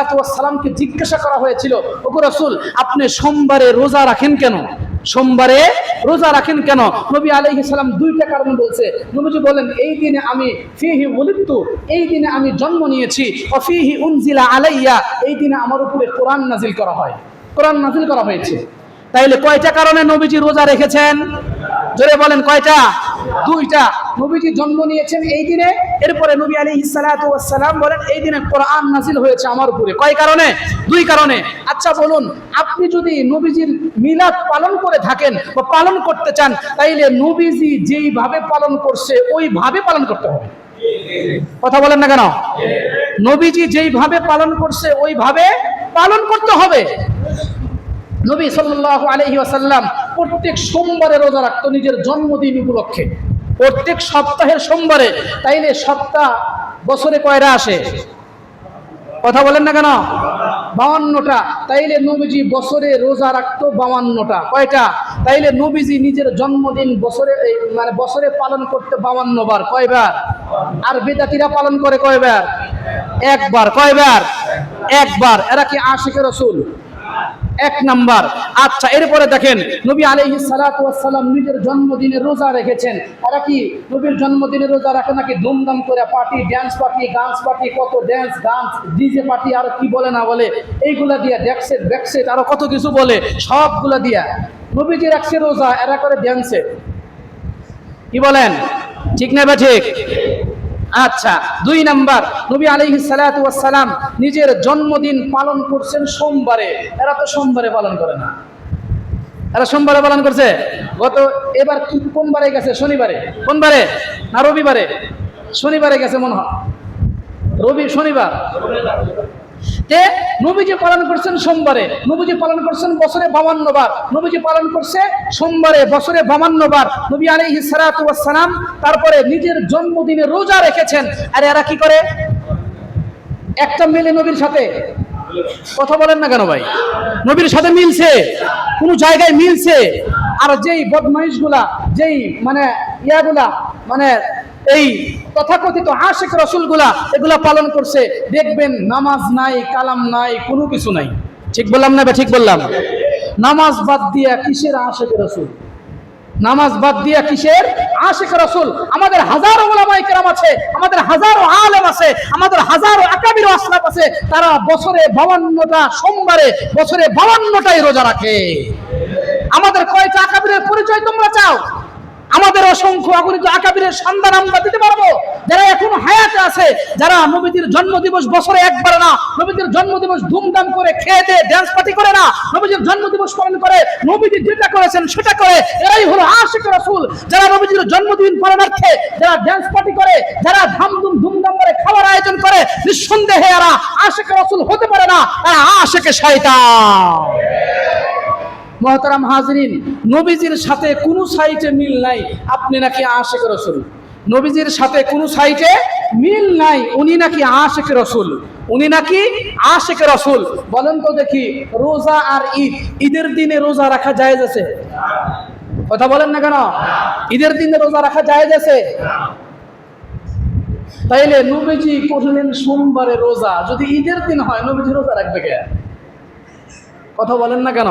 সালাতু ওয়াস সালামকে জিজ্ঞাসা করা হয়েছিল, ওগো রাসূল আপনি সোমবারে রোজা রাখেন কেন? সোমবারে রোজা রাখেন কেন? নবী আলাইহিস সালাম দুইটা কারণ বলছে। নবীজি বলেন, এই দিনে আমি ফিহি উলিদতু, এই দিনে আমি জন্ম নিয়েছি, ওয়া ফিহি উনজিলা আলাইয়া, এই দিনে আমার উপরে কোরআন নাজিল করা হয়, কোরআন নাজিল করা হয়েছে। তাইলে কয়টা কারণে নবীজি রোজা রেখেছেন? জোরে বলেন কয়টা? দুইটা। নবীজি জন্ম নিয়েছেন এই দিনে, এরপরে নবী আলাইহিস সালাতু ওয়াস সালাম বলেন এই দিনে কোরআন নাজিল হয়েছে আমার উপরে। কয় কারণে? দুই কারণে। আচ্ছা বলুন, আপনি যদি নবীজির মিলাদ পালন করে থাকেন বা পালন করতে চান, তাইলে নবীজি যেইভাবে পালন করছে ওইভাবে পালন করতে হবে। কথা বলেন না কেন? নবীজি যেইভাবে পালন করছে ওইভাবে পালন করতে হবে। নবী সাল্লাল্লাহু আলাইহি ওয়াসাল্লাম প্রত্যেক সোমবারে রোজা রাখতো নিজের জন্মদিন উপলক্ষে, প্রত্যেক সপ্তাহের সোমবারে। তাইলে সপ্তাহ বছরে কয়টা আসে? কথা বলেন না কেন? 52টা। তাইলে নবীজি বছরে রোজা রাখতো 52টা। কয়টা? তাইলে নবীজি নিজের জন্মদিন বছরে মানে বছরে পালন করতে 52 বার। কয়বার? আর বিদআতীরা পালন করে কয়বার? একবার। কয়বার? একবার। এরা কি আশিকে রাসূল? এক নাম্বার। আচ্ছা, এরপরে দেখেন নবী আলাইহিস সালাতু ওয়াস সালাম নিজের জন্মদিনে রোজা রেখেছেন। এরা কি নবীর জন্মদিনে রোজা রাখে নাকি ধুমধাম করে পার্টি, ড্যান্স পার্টি, গান পার্টি, কত ড্যান্স গান ডিজে পার্টি আর কি বলে না বলে, এইগুলা দিয়া ডেক্সেট ব্যাকসেট আরো কত কিছু বলে, সবগুলা দিয়া নবীজি রাখছে রোজা, এরা করে ড্যান্সে। কি বলেন? ঠিক না বা ঠিক? আচ্ছা, দুই নাম্বার, নবী আলাইহিস সালাতু ওয়াস সালাম নিজের জন্মদিন পালন করছেন সোমবারে। এরা তো সোমবারে পালন করে না। এরা সোমবারে পালন করছে। এবার কোন বারে গেছে? শনিবারে। কোন বারে? না রবিবারে? শনিবারে গেছে মনে হয়, শনিবার। নবীজি পালন করছেন সোমবারে, নবীজি পালন করছেন বছরে 52 বার, নবীজি পালন করছে সোমবারে বছরে 52 বার। নবী আলাইহিস সালাতু ওয়াস সালাম তারপরে নিজের জন্মদিনে রোজা রেখেছেন। আর এরা কি করে? একটা মিলে নবীর সাথে। কথা বলেন না কেন ভাই? নবীর সাথে মিলছে, কোন জায়গায় মিলছে। আর যেই বদমাইশগুলা, যেই মানে ইয়াগুলা, মানে এই তথাকথিত আশিক রাসূলগুলা এগুলা পালন করছে, দেখবেন নামাজ নাই, কালাম নাই, কোনো কিছু নাই। ঠিক বললাম না? ঠিক বললাম? নামাজ বাদ দিয়া কিসের আশিক রাসূল? নামাজ বাদ দিয়া কিসের আশিক রাসূল? আমাদের হাজারো উলামায়ে কেরাম আছে, আমাদের হাজারো আলেম আছে, আমাদের হাজারো আকাবির আসলাফ আছে, তারা বছরে 52টা সোমবারে বছরে 52টাই রোজা রাখে। আমাদের কয়টা আকাবিরের পরিচয় তোমরা চাও? আমাদের অসংখ্য অগণিত আকাবিরের সন্ধান আমরা দিতে পারবো, যারা এখনো হায়াতে আছে, যারা নবীজির জন্মদিবস বছরে একবার না, নবীজির জন্মদিবস ধুমধাম করে খেয়ে দিয়ে ড্যান্স পার্টি করে না, নবীজির জন্মদিবস পালন করে, নবীজি যেটা করেছেন সেটা করে। এরাই হলো আশিক রাসূল। যারা নবীজির জন্মদিন পালনার্থে যারা ড্যান্স পার্টি করে, যারা ধুমধাম করে খাওয়ার আয়োজন করে, নিঃসন্দেহে এরা আশিক রাসূল হতে পারে না, এরা আশিকে শয়তান। মুহতারাম হাজরিন, নবীজির সাথে কোন সাইটে মিল নাই, আপনি নাকি আশিক রাসূল। নবীজির সাথে কোন সাইটে মিল নাই, উনি নাকি আশিক রাসূল, উনি নাকি আশিক রাসূল। বলেন তো দেখি, রোজা আর ঈদের দিনে রোজা রাখা জায়েজ আছে? কথা বলেন না কেন? ঈদের দিনে রোজা রাখা জায়েজ আছে? তাইলে নবীজি করলেন সোমবারে রোজা, যদি ঈদের দিন হয় নবীজি রোজা রাখবে কে? কথা বলেন না কেন?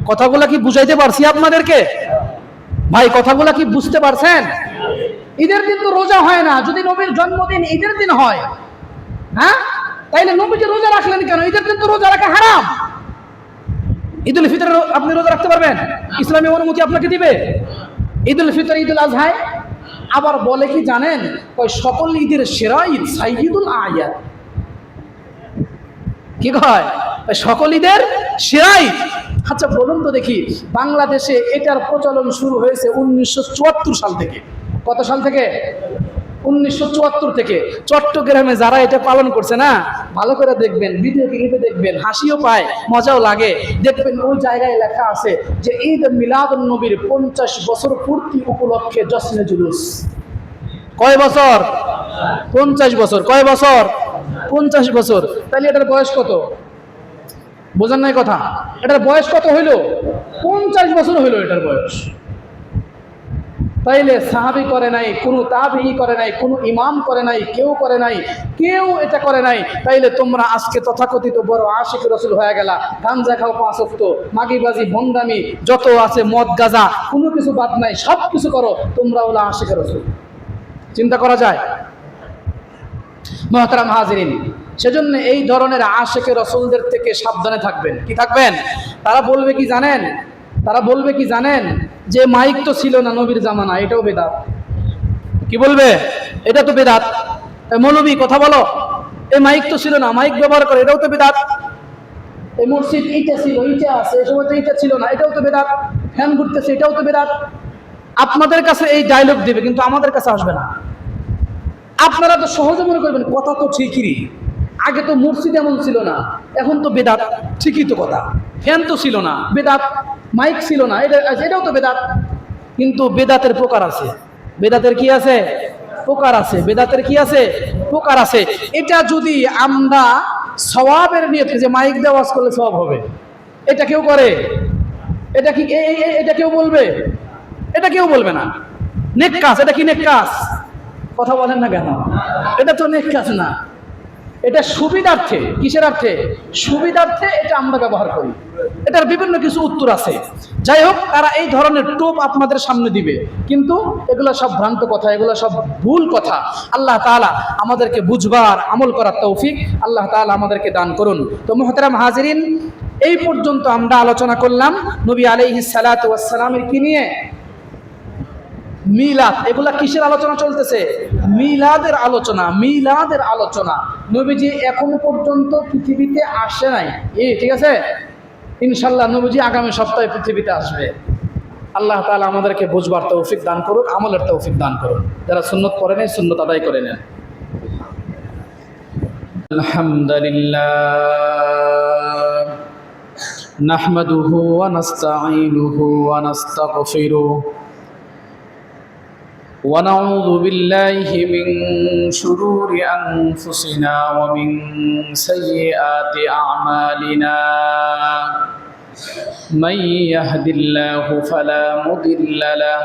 কথাগুলা কি বুঝাইতে পারছি আপনাদেরকে ভাই? কথাগুলা কি বুঝতে পারছেন? ঈদের দিন তো রোজা হয় না, যদি নবীর জন্মদিন ঈদের দিন হয়, হ্যাঁ, তাইলে নবীজি রোজা রাখলেন কেন? ঈদের দিন তো রোজা রাখা হারাম। ঈদুল ফিতর আপনি রোজা রাখতে পারবেন? ইসলামী অনুমতি আপনাকে দিবে? ঈদুল ফিতর, ঈদুল আজহায় আবার বলে কি জানেন? সকল ঈদের সেরা ঈদ সাইয়্যিদুল আয়াত। কি কয়? সকল ঈদের সেরা ঈদ। আচ্ছা বলুন তো দেখি, বাংলাদেশে এটার প্রচলন শুরু হয়েছে 1974 সাল থেকে। কত সাল থেকে? 1974 থেকে। চট্টগ্রামে যারা এটা পালন করছে না, ভালো করে দেখবেন, ভিডিও ক্লিপে দেখবেন, হাসিও পায়, মজাও লাগে। দেখবেন ওই জায়গায় লেখা আছে যে ঈদ মিলাদুন নবীর 50 বছর পূর্তি উপলক্ষে জশ্নে জুলুস। কয় বছর? 50 বছর। কয় বছর? 50 বছর। তাহলে এটার বয়স কত? বোঝেন নাই কথা? এটার বয়স কত হইল? 50 বছর হইল এটার বয়স। তাইলে সাহাবী করে নাই, কোনো তাবিঈ করে নাই, কোনো ইমাম করে নাই, কেউ করে নাই, কেউ এটা করে নাই। তাইলে তোমরা আজকে তথাকথিত বড় আশিক রাসূল হয়ে গেলা, গাঞ্জা খাও 5 ওয়াক্ত, মাগিবাজি, ভণ্ডামি যত আছে, মদ গাঁজা কোনো কিছু বাদ নাই, সব কিছু করো, তোমরা হলো আশিক রাসূল। চিন্তা করা যায়? মুহতারাম হাজিরিন, সেজন্য এই ধরনের আশিক রাসূলদের থেকে সাবধানে থাকবেন। কি থাকবেন? তারা বলবে কি জানেন? তারা বলবে কি জানেন? যে মাইক তো ছিল না নবীর জামানা, এটাও বেদাত। কি বলবে? এটা তো বেদাত। মৌলবী কথা বলো, এই মাইক তো ছিল না, মাইক ব্যবহার করে, এটাও তো বেদাত। এই মসজিদ এইটা ছিল, এইটা আছে, এই সময় তো এইটা ছিল না, এটাও তো বেদাত। ফ্যান ঘুরতেছে, এটাও তো বেদাত। আপনাদের কাছে এই ডায়লগ দিবে, কিন্তু আমাদের কাছে আসবে না। আপনারা তো সহজে মনে করবেন কথা তো ঠিকই, আগে তো মসজিদ এমন ছিল না, এখন তো বেদাত। ঠিকই তো কথা, ফ্যান তো ছিল না, বেদাত। মাইক ছিল না, এটাও তো বেদাত। কিন্তু বেদাতের প্রকার আছে। বেদাতের কি আছে? প্রকার আছে। বেদাতের কি আছে? প্রকার আছে। এটা যদি আমরা সওয়াবের নিয়তে, যে মাইক দিয়ে ওয়াজ করলে সওয়াব হবে, এটা কেউ করে? এটা কি এটা কেউ বলবে? এটা কেউ বলবে না। নেক কাজ, এটা কি নেক কাজ? কথা বলেন না কেন? এটা তো নেক কাজ না। এটা সুবিধার্থে। কিসের অর্থে? সুবিধার্থে এটা আমরা ব্যবহার করি। এটার বিভিন্ন কিছু উত্তর আছে। যাই হোক, তারা এই ধরনের টোপ আপনাদের সামনে দিবে, কিন্তু এগুলো সব ভ্রান্ত কথা, এগুলো সব ভুল কথা। আল্লাহ তাআলা আমাদেরকে বুঝবার, আমল করার তৌফিক আল্লাহ তাআলা আমাদেরকে দান করুন। তো মুহতারাম হাজিরিন, এই পর্যন্ত আমরা আলোচনা করলাম নবী আলাইহিস সালাতু ওয়াস সালামের কি নিয়ে? মিলাদ। এগুলা কিসের আলোচনা চলতেছে? মিলাদের আলোচনা। মিলাদের আলোচনা। নবীজি এখনো পর্যন্ত পৃথিবীতে আসে নাই, ঠিক আছে? ইনশাআল্লাহ নবীজি আগামী সপ্তাহে পৃথিবীতে আসবে। আল্লাহ তাআলা আমাদেরকে বুঝবার তৌফিক দান করুন, আমলের তৌফিক দান করুন। যারা সুন্নত পড়ে নেন, সুন্নত আদায় করে নেন। আলহামদুলিল্লাহ নাহমাদুহু ওয়া নাস্তাঈনুহু ওয়া নাস্তাগফিরুহু ونعوذ بالله من شرور أنفسنا ومن سيئات أعمالنا من يهد الله فلا مضل له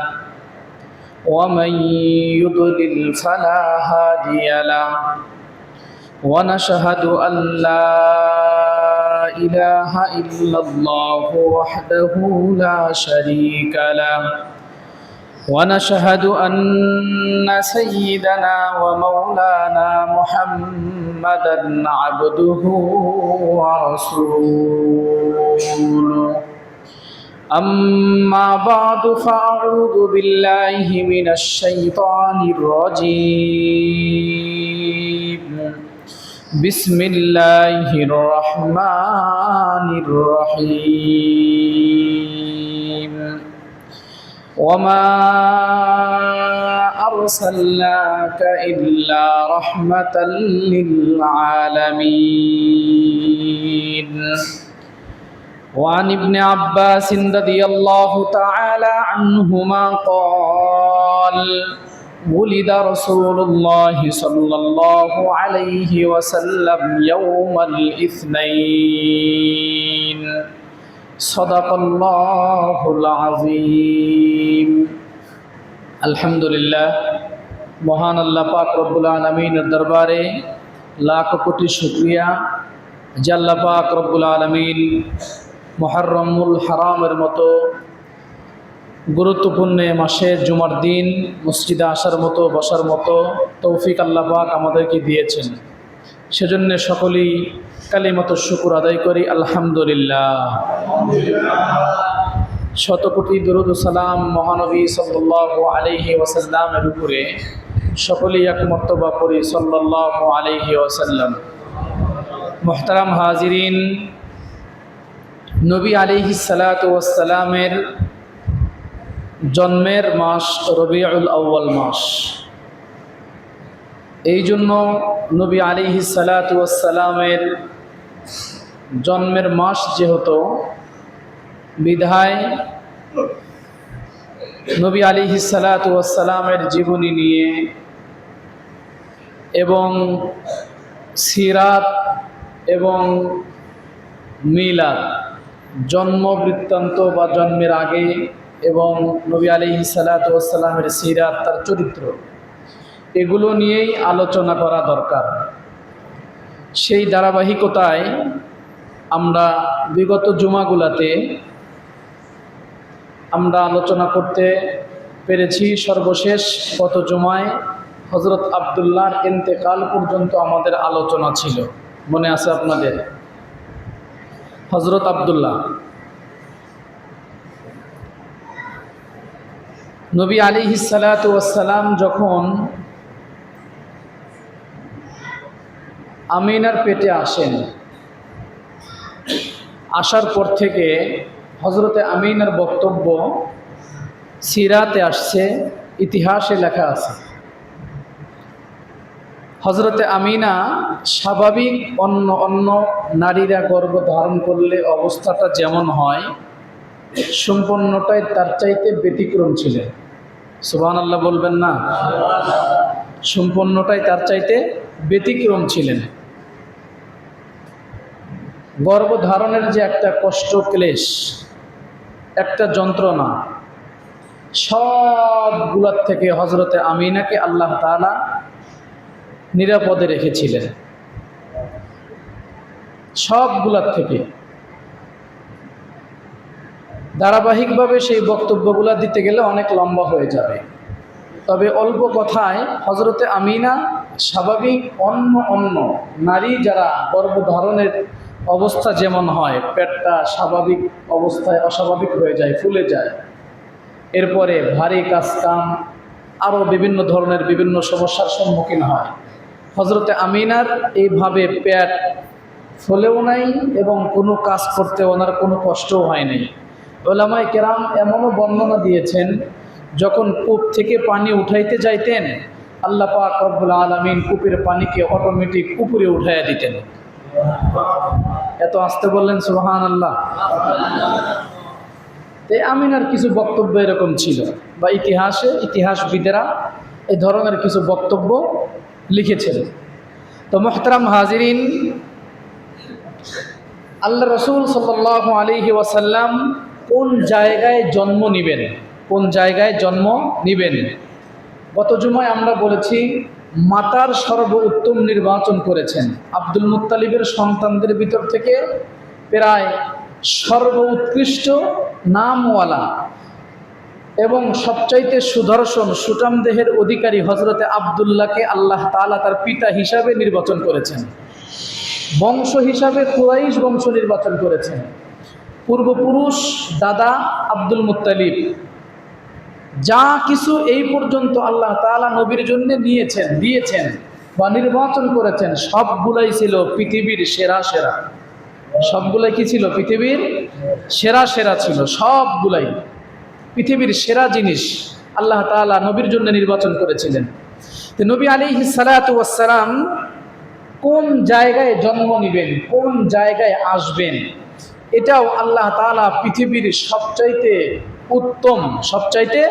ومن يضلل فلا هادي له ونشهد أن لا إله إلا الله وحده لا شريك له ونشهد أن سيدنا ومولانا محمدا عبده ورسوله أما بعد فأعوذ بالله من الشيطان الرجيم بسم الله الرحمن الرحيم وما أرسلناك إلا رحمة للعالمين وعن ابن عباس رضي الله تعالى عنهما قال ولد رسول الله صلى الله عليه وسلم يوم الاثنين صدق الله العظيم আলহামদুলিল্লাহ। মহান আল্লাহ পাক রব্বুল আলামিনের দরবারে লাখ কোটি শুকরিয়া যে আল্লাহ পাক রব্বুল আলামিন মুহররমুল হারামের মতো গুরুত্বপূর্ণ মাসে জুমার দিন মসজিদে আসার মতো, বসার মতো তৌফিক আল্লাহ পাক আমাদেরকে দিয়েছেন। সেজন্য সকলেই কালিমাত শুকর আদায় করি আলহামদুলিল্লাহ। শত কোটি দরুদ ও সালাম মহানবী সাল্লাল্লাহু আলাইহি ওয়াসাল্লামের উপরে সকলেই এক মর্তবা পড়ি সাল্লাল্লাহু আলাইহি ওয়াসাল্লাম। মুহতারাম হাজিরিন, নবী আলাইহিস সালাতু ওয়াস সালামের জন্মের মাস রবিউল আউয়াল মাস। এই জন্য নবী আলাইহিস সালাতু ওয়াস সালামের জন্মের মাস যেহেতু, বিধায় নবী আলাইহিস সালাতু ওয়াস সালামের জীবনী নিয়ে এবং সিরাত এবং মিলাদ, জন্ম বৃত্তান্ত বা জন্মের আগে এবং নবী আলাইহিস সালাতু ওয়াস সালামের সিরাত, তার চরিত্র, এগুলো নিয়েই আলোচনা করা দরকার। সেই ধারাবাহিকতায় আমরা বিগত জুমাগুলাতে আমরা আলোচনা করতে পেরেছি। সর্বশেষ গত জুমায় হযরত আব্দুল্লাহর ইন্তেকাল পর্যন্ত আমাদের আলোচনা ছিল, মনে আছে আপনাদের? হযরত আব্দুল্লাহ, নবী আলাইহিস সালাতু ওয়াস সালাম যখন আমিনার পেটে আসেন, আসার পর থেকে হযরতে আমিনার বক্তব্য সিরাতে আসছে, ইতিহাসে লেখা আছে। হযরতে আমিনা স্বাভাবিক অন্য নারীরা গর্ভ ধারণ করলে অবস্থাটা যেমন হয়, সম্পূর্ণটাই তার চাইতে ব্যতিক্রম ছিলেন। সুবহানাল্লাহ বলবেন না? সম্পূর্ণটাই তার চাইতে ব্যতিক্রম ছিলেন। গর্ভধারণের যে একটা কষ্ট, ক্লেশ, একটা যন্ত্রণা, সবগুলোর থেকে হযরতে আমিনাকে আল্লাহ তাআলা নিরাপদে রেখেছিলেন, সবগুলোর থেকে। ধারাবাহিকভাবে সেই বক্তব্যগুলো দিতে গেলে অনেক লম্বা হয়ে যাবে, তবে অল্প কথায় হযরতে আমিনা স্বাভাবিক অন্য নারী যারা গর্ভধারণের অবস্থা যেমন হয়, পেটটা স্বাভাবিক অবস্থায় অস্বাভাবিক হয়ে যায়, ফুলে যায়, এরপরে ভারী কাজকাম আরও বিভিন্ন ধরনের বিভিন্ন সমস্যার সম্মুখীন হয়, হযরতে আমিনার এইভাবে পেট ফুলেও নাই এবং কোনো কাজ করতে ওনার কোনো কষ্টও হয় নাই। উলামায়ে কেরাম এমনও বর্ণনা দিয়েছেন, যখন কূপ থেকে পানি উঠাইতে যাইতেন, আল্লাহ পাক রব্বুল আলামিন কূপের পানিকে অটোমেটিক উপরে উঠাইয়া দিতেন। এত আস্তে বললেন সুবহানাল্লাহ। এই আমিনার কিছু বক্তব্য এরকম ছিল, বা ইতিহাসবিদেরা এই ধরনের কিছু বক্তব্য লিখেছেন। তো মুহতারাম হাজিরিন, আল্লাহ রাসূল সাল্লাল্লাহু আলাইহি ওয়াসাল্লাম কোন জায়গায় জন্ম নিবেন? গত জুমায় আমরা বলেছি, মাতার সর্বোত্তম নির্বাচন করেছেন। আব্দুল মুত্তালিবের সন্তানদের ভিতর থেকে প্রায় সর্বোৎকৃষ্ট নামওয়ালা এবং সবচাইতে সুদর্শন সুঠাম দেহের অধিকারী হযরতে আব্দুল্লাহকে আল্লাহ তাআলা তার পিতা হিসাবে নির্বাচন করেছেন। বংশ হিসাবে কুরাইশ বংশ নির্বাচন করেছেন। পূর্বপুরুষ দাদা আব্দুল মুত্তালিব, যা কিছু এই পর্যন্ত আল্লাহ তাআলা নবীর জন্য দিয়েছেন বা নির্বাচন করেছেন, সবগুলাই ছিল পৃথিবীর সেরা। সবগুলাই কি ছিল? পৃথিবীর সেরা ছিল। সবগুলাই পৃথিবীর সেরা জিনিস আল্লাহ তাআলা নবীর জন্য নির্বাচন করেছিলেন। তো নবী আলাইহিস সালাতু ওয়াস সালাম কোন জায়গায় জন্ম নেবেন, কোন জায়গায় আসবেন, এটাও আল্লাহ তাআলা পৃথিবীর সবচাইতে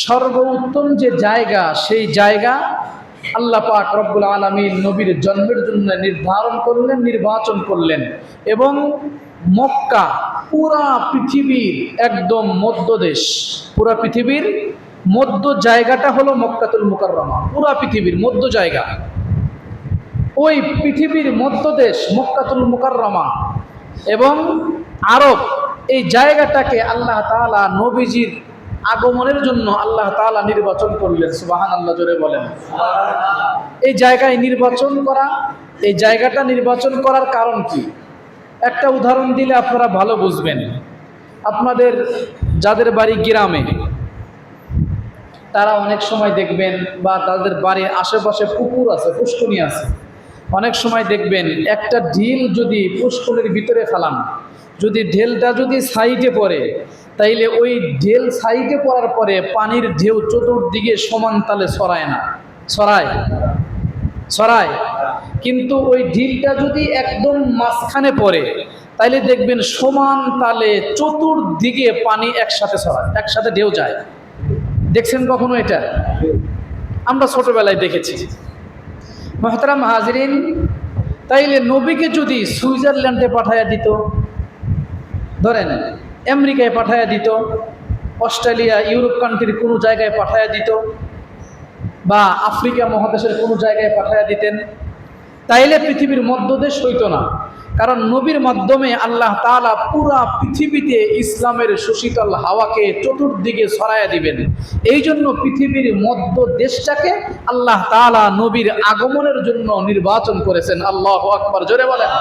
সর্বোত্তম যে জায়গা, সেই জায়গা আল্লাহ পাক রব্বুল আলামিন নবীর জন্মের জন্য নির্বাচন করলেন। এবং মক্কা পুরা পৃথিবীর একদম মধ্যদেশ, পুরা পৃথিবীর মধ্য জায়গাটা হলো মক্কাতুল মুকাররমা। পুরা পৃথিবীর মধ্য জায়গা, ওই পৃথিবীর মধ্যদেশ মক্কাতুল মুকাররমা এবং আরব, এই জায়গাটাকে আল্লাহ তাআলা নবীজির আগমনের জন্য আল্লাহ তাআলা নির্বাচন করলেন। সুবহানাল্লাহ, জোরে বলেন। এই জায়গায় এই জায়গাটা নির্বাচন করার কারণ কি? একটা উদাহরণ দিলে আপনারা ভালো বুঝবেন। আপনাদের যাদের বাড়ি গ্রামে, তারা অনেক সময় দেখবেন, বা তাদের বাড়ির আশেপাশে পুকুর আছে, পুষ্করণী আছে, অনেক সময় দেখবেন একটা ঢিল যদি পুষ্করণীর ভিতরে ফেলান, যদি ঢেলটা যদি সাইডে পড়ে, তাইলে ওই ঢেল সাইডে পড়ার পরে পানির ঢেউ চতুর্দিকে সমান তালে ছড়ায়। কিন্তু ওই ঢিলটা যদি একদম মাঝখানে পড়ে, তাইলে দেখবেন সমান তালে চতুর্দিকে পানি একসাথে ঢেউ যায়। দেখছেন কখনো এটা? আমরা ছোটবেলায় দেখেছি। মুহতারাম হাজিরিন, তাইলে নবীকে যদি সুইজারল্যান্ডে পাঠাইয়া দিত, ধরেন আমেরিকায় পাঠাইয়া দিত, অস্ট্রেলিয়া, ইউরোপ কান্ট্রির কোনো জায়গায় পাঠায়া দিত, বা আফ্রিকা মহাদেশের কোনো জায়গায় পাঠায়া দিতেন, তাইলে পৃথিবীর মধ্যদেশ হইতো না। কারণ নবীর মাধ্যমে আল্লাহ তাআলা পুরা পৃথিবীতে ইসলামের সুশীতল হাওয়াকে চতুর্দিকে ছড়াইয়া দিবেন। এই জন্য পৃথিবীর মধ্য দেশটাকে আল্লাহ তাআলা নবীর আগমনের জন্য নির্বাচন করেছেন। আল্লাহু আকবার, জোরে বলেন।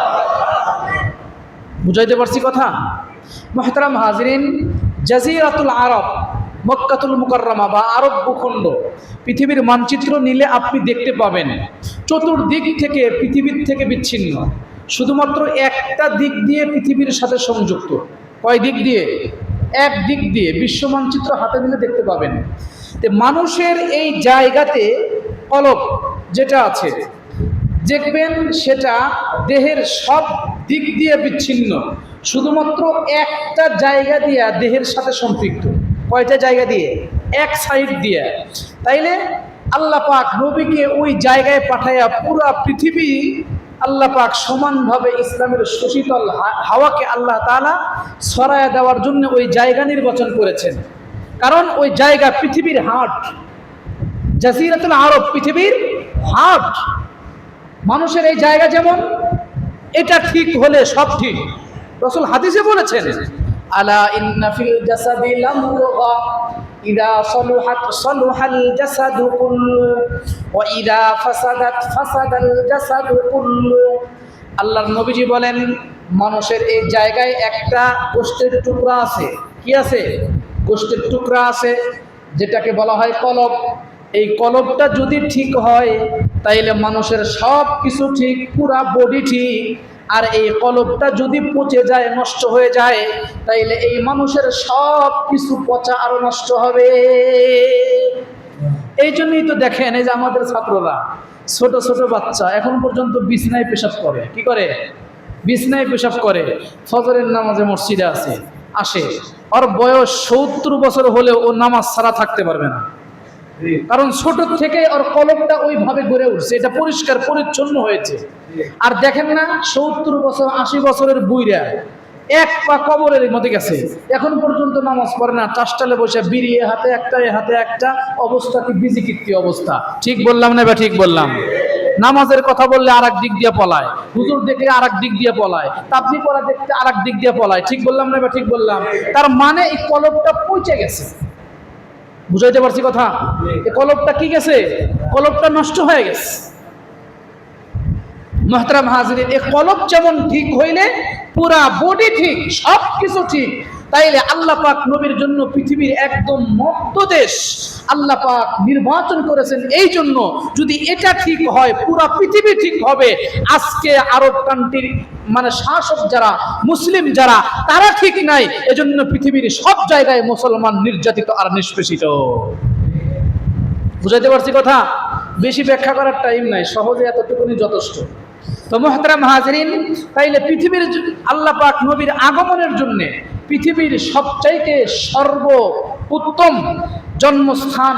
বুঝাইতে পারছি কথা? মুহতারাম হাজিরিন, জাজিরাতুল আরব, মক্কাতুল মুকাররমা বা আরব ভূখণ্ড, পৃথিবীর মানচিত্র নিলে আপনি দেখতে পাবেন চতুর্দিক থেকে পৃথিবীর থেকে বিচ্ছিন্ন, শুধুমাত্র একটা দিক দিয়ে পৃথিবীর সাথে সংযুক্ত। কয় দিক দিয়ে? এক দিক দিয়ে। বিশ্ব মানচিত্র হাতে নিলে দেখতে পাবেন। মানুষের এই জায়গাতে কলব যেটা আছে দেখবেন সেটা দেহের সব দিক দিয়ে বিচ্ছিন্ন, শুধুমাত্র একটা জায়গা দিয়ে দেহের সাথে সম্পৃক্ত। কয়টা জায়গা দিয়ে? এক সাইড দিয়ে। তাইলে আল্লাহ পাক নবীকে ওই জায়গায় পাঠাইয়া পুরা পৃথিবী আল্লাহ পাক সমানভাবে ইসলামের সুশীতল হাওয়াকে আল্লাহ তাআলা ছড়ায়া দেওয়ার জন্য ওই জায়গা নির্বাচন করেছেন। কারণ ওই জায়গা পৃথিবীর হার্ট, জাজিরাতুল আরব পৃথিবীর হার্ট। মানুষের এই জায়গা যেমন, এটা ঠিক হলে সব ঠিক। রাসূল হাদিসে বলেছেন, আলা ইন্না ফিল জাসাদি লামুগা ইদা সলুহাত সলুহাল জাসাদু কুল্লু ওয়া ইদা ফাসাদাত ফাসাদাল জাসাদু কুল্লু। আল্লাহর নবীজি বলেন, মানুষের এই জায়গায় একটা গোশতের টুকরা আছে। কি আছে? গোশতের টুকরা আছে, যেটাকে বলা হয় কলব। এই কলবটা যদি ঠিক হয় তাইলে মানুষের সব কিছু ঠিক, পুরা বডি ঠিক। আর এই কলবটা যদি পচে যায়, নষ্ট হয়ে যায়, তাইলে এই মানুষের সব কিছু পচা আরো নষ্ট হবে। এই জন্যই তো দেখেন, এই যে আমাদের ছাত্ররা, ছোট ছোট বাচ্চা এখন পর্যন্ত বিছনায় পেশাব করে। কি করে? বিছনায় পেশাব করে। ফজরের নামাজে মসজিদে আসে, ওর বয়স 70 বছর হলেও ও নামাজ ছাড়া থাকতে পারবে না। কারণ ছোট থেকে ওর কলবটা ওইভাবে গড়ে উঠছে, এটা পরিষ্কার পরিচ্ছন্ন হয়েছে। আর দেখেন না, 70 বছর 80 বছরের বুইরা এক পা কবরের মধ্যে গেছে, এখন পর্যন্ত নামাজ পড়ে না। চাষটালে বসে বিড়ি এ হাতে একটা এ হাতে একটা, অবস্থা কি বিজিকিত্তি অবস্থা। ঠিক বললাম না? বা ঠিক বললাম? নামাজের কথা বললে আর এক দিক দিয়ে পলায়, হুজুর দেখলে আর এক দিক দিয়ে পলায়, তাবলিগ করা দেখতে আর এক দিক দিয়ে পলায়। ঠিক বললাম না? বা ঠিক বললাম? তার মানে এই কলবটা পচে গেছে। বুঝাইতে পারছি কথা? এই কলবটা কি গেছে? কলবটা নষ্ট হয়ে গেছে। মুহতারাম হাজিরিন, এই কলব যেমন ঠিক হইলে পুরা বডি ঠিক, সব কিছু ঠিক। তাইলে আল্লাহ পাক নবীর জন্য পৃথিবীর একদম মধ্যদেশ আল্লাহ পাক নির্বাচন করেছেন। এই জন্য যদি এটা ঠিক হয়, পুরা পৃথিবী ঠিক হবে। আজকে আরব কান্ট্রির মানে শাসক যারা, মুসলিম যারা, তারা ঠিক নাই। এজন্য পৃথিবীর সব জায়গায় মুসলমান নির্যাতিত আর নিষ্পেষিত। বুঝাইতে পারছি কথা? বেশি ব্যাখ্যা করার টাইম নাই, সহজে এতটুকুনি যথেষ্ট। তো মুহতারাম হাজিরিন, তাইলে পৃথিবীর আল্লাহ পাক নবীর আগমনের জন্য পৃথিবীর সবচাইতে সর্ব উত্তম জন্মস্থান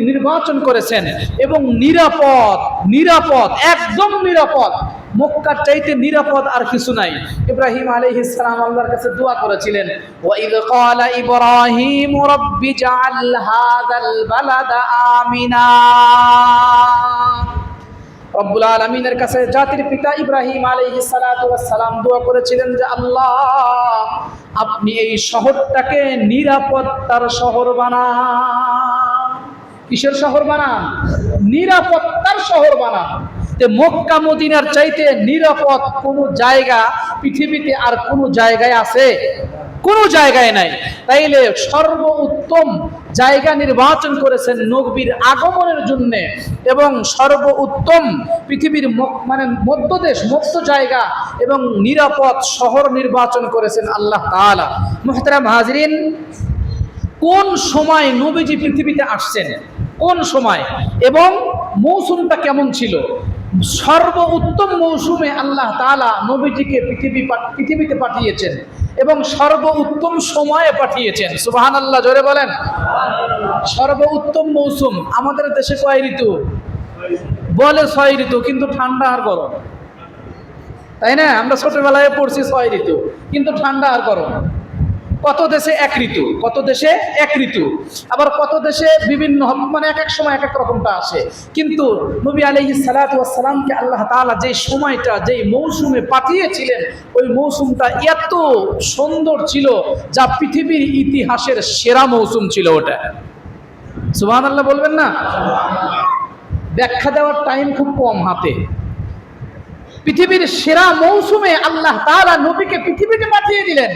নির্বাচন করেছেন, এবং নিরাপদ, নিরাপদ, একদম নিরাপদ। মক্কার চাইতে নিরাপদ আর কিছু নাই। ইব্রাহিম আলাইহিস সালাম আল্লাহর কাছে দোয়া করেছিলেন, ওয়া ইয ক্বালা ইব্রাহিম রাব্বি জাআল হাযাল বালাদা আমিনা। রব্বুল আলামিনের কাছে জাতির পিতা ইব্রাহিম আলাইহিস সালাতু ওয়াস সালাম দোয়া করেছিলেন যে আল্লাহ, আপনি এই শহরটাকে নিরাপত্তার শহর বানান। কিসের শহর বানান? নিরাপত্তার শহর বানান। যে মক্কা মদিনার চাইতে নিরাপদ কোন জায়গা পৃথিবীতে আর কোন জায়গায় আছে? কোন জায়গায় নাই। তাইলে সর্ব উত্তম জায়গা নির্বাচন করেছেন নবীর আগমনের জন্য, এবং সর্ব উত্তম পৃথিবীর মানে মধ্যদেশ, মধ্য জায়গা এবং নিরাপদ শহর নির্বাচন করেছেন আল্লাহ তাআলা। মুহতারাম হাজিরিন, কোন সময় নবীজি পৃথিবীতে আসছেন, কোন সময় এবং মৌসুমটা কেমন ছিল? সর্ব উত্তম মৌসুমে আল্লাহ তাআলা নবীজিকে পৃথিবীতে পাঠিয়েছেন এবং সর্ব উত্তম সময়ে পাঠিয়েছেন। সুবহানাল্লাহ, জোরে বলেন। সর্ব উত্তম মৌসুম আমাদের দেশে কয় ঋতু? বলে 6 ঋতু, কিন্তু ঠান্ডা আর গরম, তাই না? আমরা ছোটবেলায় পড়ছি 6 ঋতু, কিন্তু ঠান্ডা আর গরম। কত দেশে এক ঋতু, কত দেশে এক ঋতু, আবার কত দেশে বিভিন্ন, মানে এক এক সময় এক এক রকমটা আসে। কিন্তু নবী আলাইহিস সালাতু ওয়াস সালামকে আল্লাহ তাআলা যেই সময়টা, যেই মৌসুমে পাঠিয়েছিলেন, ওই মৌসুমটা এত সুন্দর ছিল যা পৃথিবীর ইতিহাসের সেরা মৌসুম ছিল ওটা। সুবহানাল্লাহ বলবেন না? ব্যাখ্যা দেওয়ার টাইম খুব কম হাতে। পৃথিবীর সেরা মৌসুমে আল্লাহ তাআলা নবীকে পৃথিবীতে পাঠিয়ে দিলেন।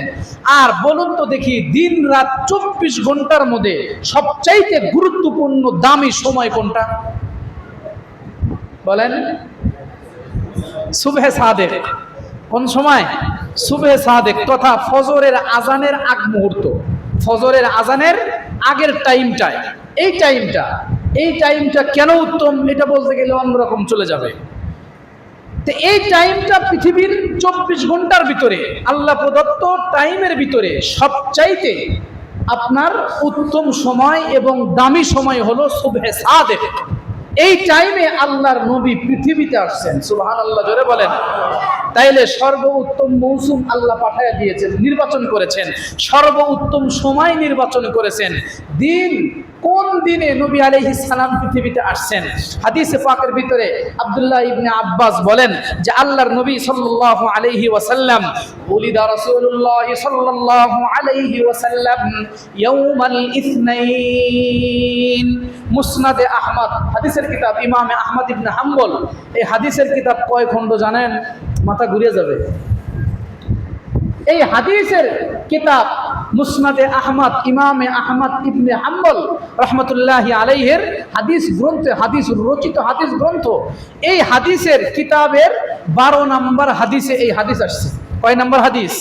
আর বলুন তো দেখি, দিন রাত 24 ঘন্টার মধ্যে সবচাইতে গুরুত্বপূর্ণ দামি সময় কোনটা বলেন? সুবহে সাদেক। কোন সময়? সুবহে সাদেক, তথা ফজরের আজানের আগ মুহূর্ত, ফজরের আজানের আগের টাইমটায়। এই টাইমটা কেন উত্তম, এটা বলতে গেলে অন্যরকম চলে যাবে। তো এই টাইমটা পৃথিবীর 24 ঘন্টার ভিতরে, আল্লাহ প্রদত্ত টাইমের ভিতরে সবচাইতে আপনার উত্তম সময় এবং দামি সময় হলো সুবহে সাদেক। এই টাইমে আল্লাহর নবী পৃথিবীতে আসছেন। সুবহানাল্লাহ জোরে বলেন। তাইলে সর্বোত্তম মৌসুম আল্লাহ পাঠায়া দিয়েছেন, নির্বাচন করেছেন, সর্বোত্তম সময় নির্বাচন করেছেন। দিন, কোন দিনে নবী আলাইহিস সালাম পৃথিবীতে আসছেন? হাদিসে পাকের ভিতরে আব্দুল্লাহ ইবনে আব্বাস বলেন যে আল্লাহর নবী সাল্লাল্লাহু আলাইহি ওয়াসাল্লাম, উলিদা রাসূলুল্লাহ সাল্লাল্লাহু আলাইহি ওয়াসাল্লাম ইয়াউমাল ইসনাইন। মুসনাদে আহমদ, হাদিসের কিতাব ইমামে আহমদ ইবনে হাম্বল। এই হাদিসের কিতাব কয় খণ্ড জানেন? মাথা ঘুরে যাবে। এই হাদিসের কিতাব মুসনাদে আহমদ, ইমামে আহমদ ইবনে হাম্বল রহমতুল্লাহি আলাইহির হাদিস গ্রন্থে, হাদিস রচিত হাদিস গ্রন্থ। এই হাদিসের কিতাবের 12 নম্বর হাদিসে এই হাদিস আসছে। কয় নম্বর হাদিস?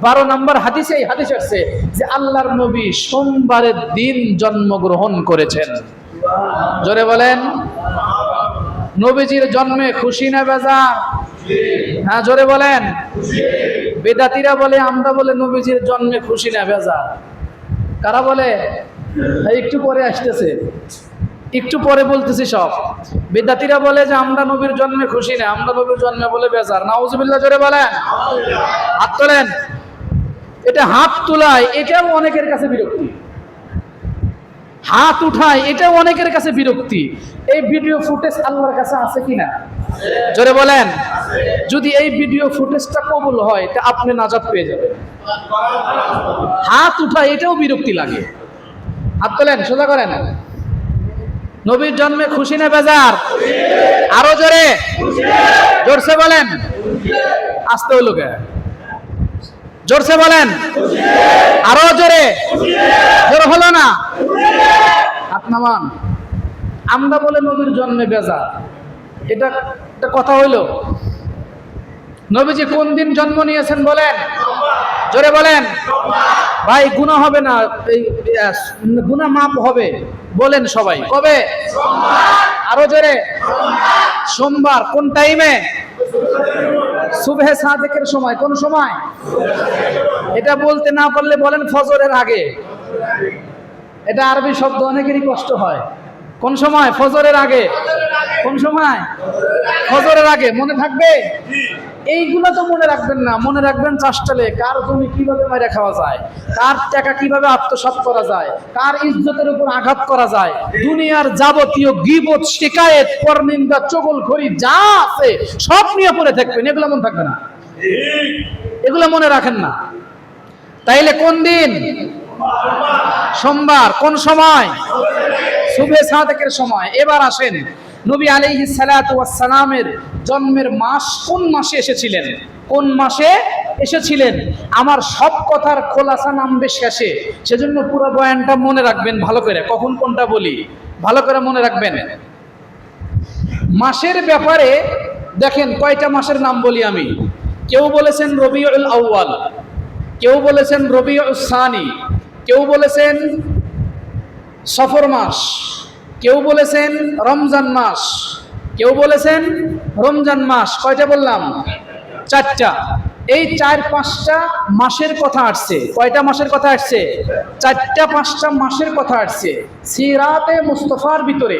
12 নম্বর হাদিসে এই হাদিস আসছে যে আল্লাহর নবী সোমবারের দিন জন্মগ্রহণ করেছেন। জোরে বলেন। নবীজির জন্মে খুশি না বেজার? হ্যাঁ জোরে বলেন। বেদাতীরা বলে, আমরা বলে নবীজির জন্মে খুশি না বেজার। কারা বলে? একটু পরে আসতেছে, একটু পরে বলতেছি সব। বেদাতীরা বলে যে আমরা নবীর জন্মে খুশি না, আমরা নবীর জন্মে বলে বেজার। নাউজুবিল্লাহ জোরে বলেন। হাত তোলেন। এটা হাত তোলায় এটাও অনেকের কাছে বিরক্তি, হাত উঠায় এটাও অনেকের কাছে বিরক্তি। এই ভিডিও ফুটেজ আল্লাহর কাছে আছে কিনা? জোরে বলেন। যদি এই ভিডিও ফুটেজটা কবুল হয় তা আপনি নাজাত পেয়ে যাবেন। হাত উঠায় এটাও বিরক্তি লাগে। হাত তোলেন, সোজা করেন। নবীর জন্মে খুশি না বেজার? আরো জোরে, জোরসে বলেন। আসতে হলো কে? জোরসে বলেন। আরো জোরে। জোর হলো না? হাত নামান। আমরা বলে নবীর জন্মে বেজার, এটা একটা কথা হইল? নবীজি কোন দিন জন্ম নিয়েছেন বলেন? জোরে বলেন। ভাই গুনাহ হবে না, গুনাহ মাপ হবে বলেন সবাই। কবে? আরো জোরে। সোমবার। কোন টাইমে? সুবহে সাদেকের সময়। কোন সময়? এটা বলতে না পারলে বলেন ফজরের আগে। এটা আরবি শব্দ, অনেকেরই কষ্ট হয়। কোন সময়? ফজরের আগে। কোন সময়? ফজরের আগে। মনে থাকবে? এইগুলো তো মনে রাখবেন না, মনে রাখবেন চাষটালে কার জমি কিভাবে মাইরা খাওয়া যায়, কার টাকা কিভাবে আত্মসাৎ করা যায়, কার ইজ্জতের উপর আঘাত করা যায়, দুনিয়ার যাবতীয় গীবত, শিকায়েত, পরনিন্দা, চগলখড়ি যা আছে সব নিয়ে পড়ে থাকবেন। এগুলো মনে থাকবে না, এগুলো মনে রাখেন না। তাইলে কোন দিন? সোমবার। কোন সময়? সুবহে সাদেকের সময়। এবার আসেন, নবী আলাইহিস সালাতু ওয়াস সালামের জন্মের মাস কোন মাসে এসেছিলেন? কোন মাসে এসেছিলেন? আমার সব কথার খোলাসা নামবে শেষে, সেজন্য পুরো বয়ানটা মনে রাখবেন ভালো করে, কখন কোনটা বলি ভালো করে মনে রাখবেন। মাসের ব্যাপারে দেখেন কয়টা মাসের নাম বলি আমি। কেউ বলেছেন রবিউল আউয়াল, কেউ বলেছেন রবিউস সানি, কেউ বলেছেন সফর মাস, কেউ বলেছেন রমজান মাস, কেউ বলেছেন রমজান মাস। কয়টা বললাম? 4টা। এই 4-5টা মাসের কথা আসছে। কয়টা মাসের কথা আসছে? 4টা 5টা মাসের কথা আসছে সিরাতে মুস্তাফার ভিতরে।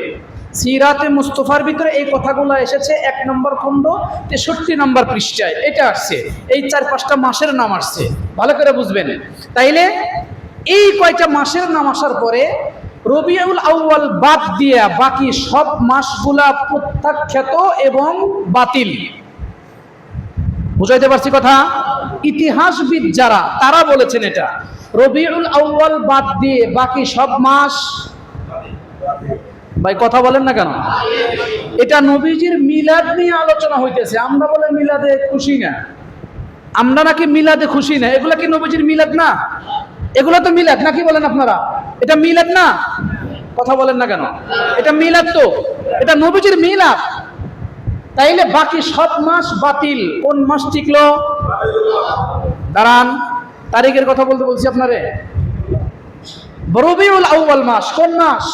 সিরাতে মুস্তফার ভিতরে এই কথাগুলো এসেছে 1 নম্বর খণ্ড 63 নম্বর পৃষ্ঠায় এটা আসছে, এই 4-5টা মাসের নাম আসছে, ভালো করে বুঝবেন। তাইলে এই কয়টা মাসের নাম আসার পরে রবিউল আউয়াল বাদ দিয়ে বাকি সব মাসগুলা প্রত্যাখ্যাত এবং বাতিল। বুঝাইতে পারছি কথা? ইতিহাসবিদ যারা তারা বলেছেন এটা রবিউল আউয়াল বাদ দিয়ে বাকি সব মাস। ভাই কথা বলেন না কেন? এটা নবীজির মিলাদ নিয়ে আলোচনা হইতেছে। আমরা বলে মিলাদে খুশি না, আমরা নাকি মিলাদে খুশি না। এগুলা কি নবীজির মিলাদ না? এগুলা তো মিলাদ নাকি বলেন আপনারা? এটা মিলাদ না? কথা বলেন না কেন? এটা মিলাদ, তো এটা নবীজির মিলাদ। তাইলে বাকি সব মাস বাতিল, কোন মাস টিকলো? দাঁড়ান, তারিখের কথা বলতে বলছি আপনারে। রবিউল আউয়াল মাস, কোন মাস?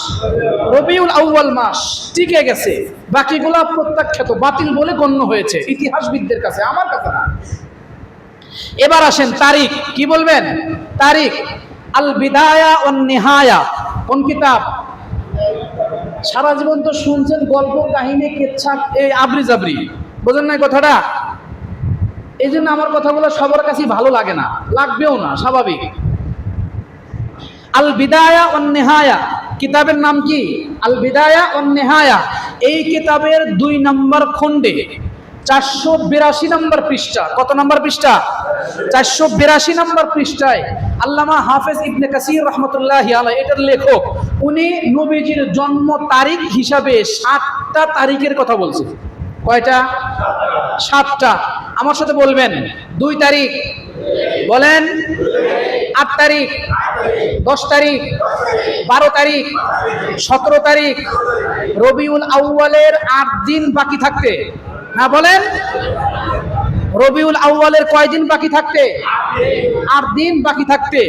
রবিউল আউয়াল মাস টিকে গেছে, বাকিগুলা প্রত্যাখ্যাত বাতিল বলে গণ্য হয়েছে ইতিহাসবিদদের কাছে, আমার কাছে না। এবার আসেন তারিখ, কি বলবেন? তারিখ আল বিদায়া ওয়ান নিহায়া, কোন কিতাব? সারা জীবন তো শুনছেন গল্প কাহিনী কিচ্ছা, এই আবরি জাবরি, বোঝেন না কথাটা? এই জন্য আমার কথাগুলো সবার কাছেই ভালো লাগে না, লাগবেও না, স্বাভাবিক। আল বিদায়া ওয়ান নিহায়া কিতাবের নাম কি? আল বিদায়া ওয়ান নিহায়া। এই কিতাবের 2 নম্বর খণ্ডে 482 নম্বর পৃষ্ঠা, কত নম্বর পৃষ্ঠা? 482 নম্বর পৃষ্ঠায় আল্লামা হাফেজ ইবনে কাসির রহমতুল্লাহি আলাইহি, এটার লেখক, উনি নবীজির জন্ম তারিখ হিসাবে 7টা তারিখের কথা বলছেন। কয়টা? 7টা। আমার সাথে বলবেন। 2 তারিখ বলেন, 8 তারিখ, 10 তারিখ, 12 তারিখ, 17 তারিখ। রবিউল আউয়ালের 8 দিন বাকি থাকতে, হ্যাঁ বলেন, রবিউল আউয়ালের কয়দিন বাকি থাকতে? 8 দিন বাকি থাকতে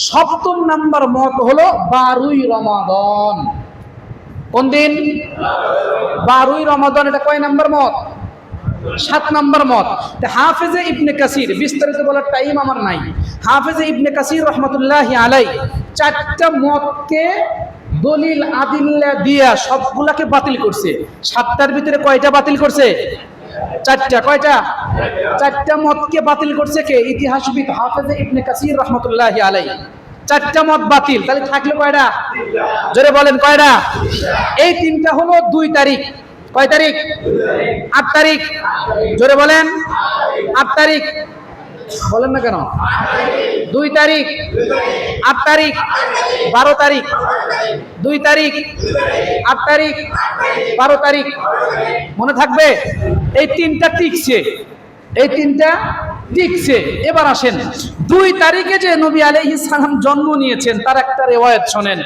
7ম নাম্বার মত হলো 12ই রমাদান। কোন দিন? 12ই রমাদান। এটা কয় নাম্বার মত? 7 নাম্বার মত। হাফেজে ইবনে কাসির, বিস্তারিত বলার টাইম আমার নাই, হাফেজে ইবনে কাসির রহমতুল্লাহি আলাইহি 4টা মতকে দলিল আদিল্লা দিয়া সবগুলাকে বাতিল করছে। 7টার ভিতরে কয়টা বাতিল করছে? 4টা। কয়টা? 4টা মতকে বাতিল করছে কে? ইতিহাসবিদ হাফেজে ইবনে কাসির রহমতুল্লাহি আলাইহি। 4টা মত বাতিল, তাহলে থাকলো কয়টা? জোরে বলেন কয়টা? এই 3টা হলো 2 তারিখ। কয় তারিখ? 8 তারিখ। জোরে বলেন 8 তারিখ। বলেন না কেন? 2 তারিখ, 8 তারিখ, 12 তারিখ, 2 তারিখ, 8 তারিখ, 12 তারিখ। মনে থাকবে? এই 3টা টিকছে, এই 3টা টিকছে। এবার আসেন 2 তারিখে যে নবী আলাইহিস সালাম জন্ম নিয়েছেন তার একটা রিওয়ায়াত শুনেন।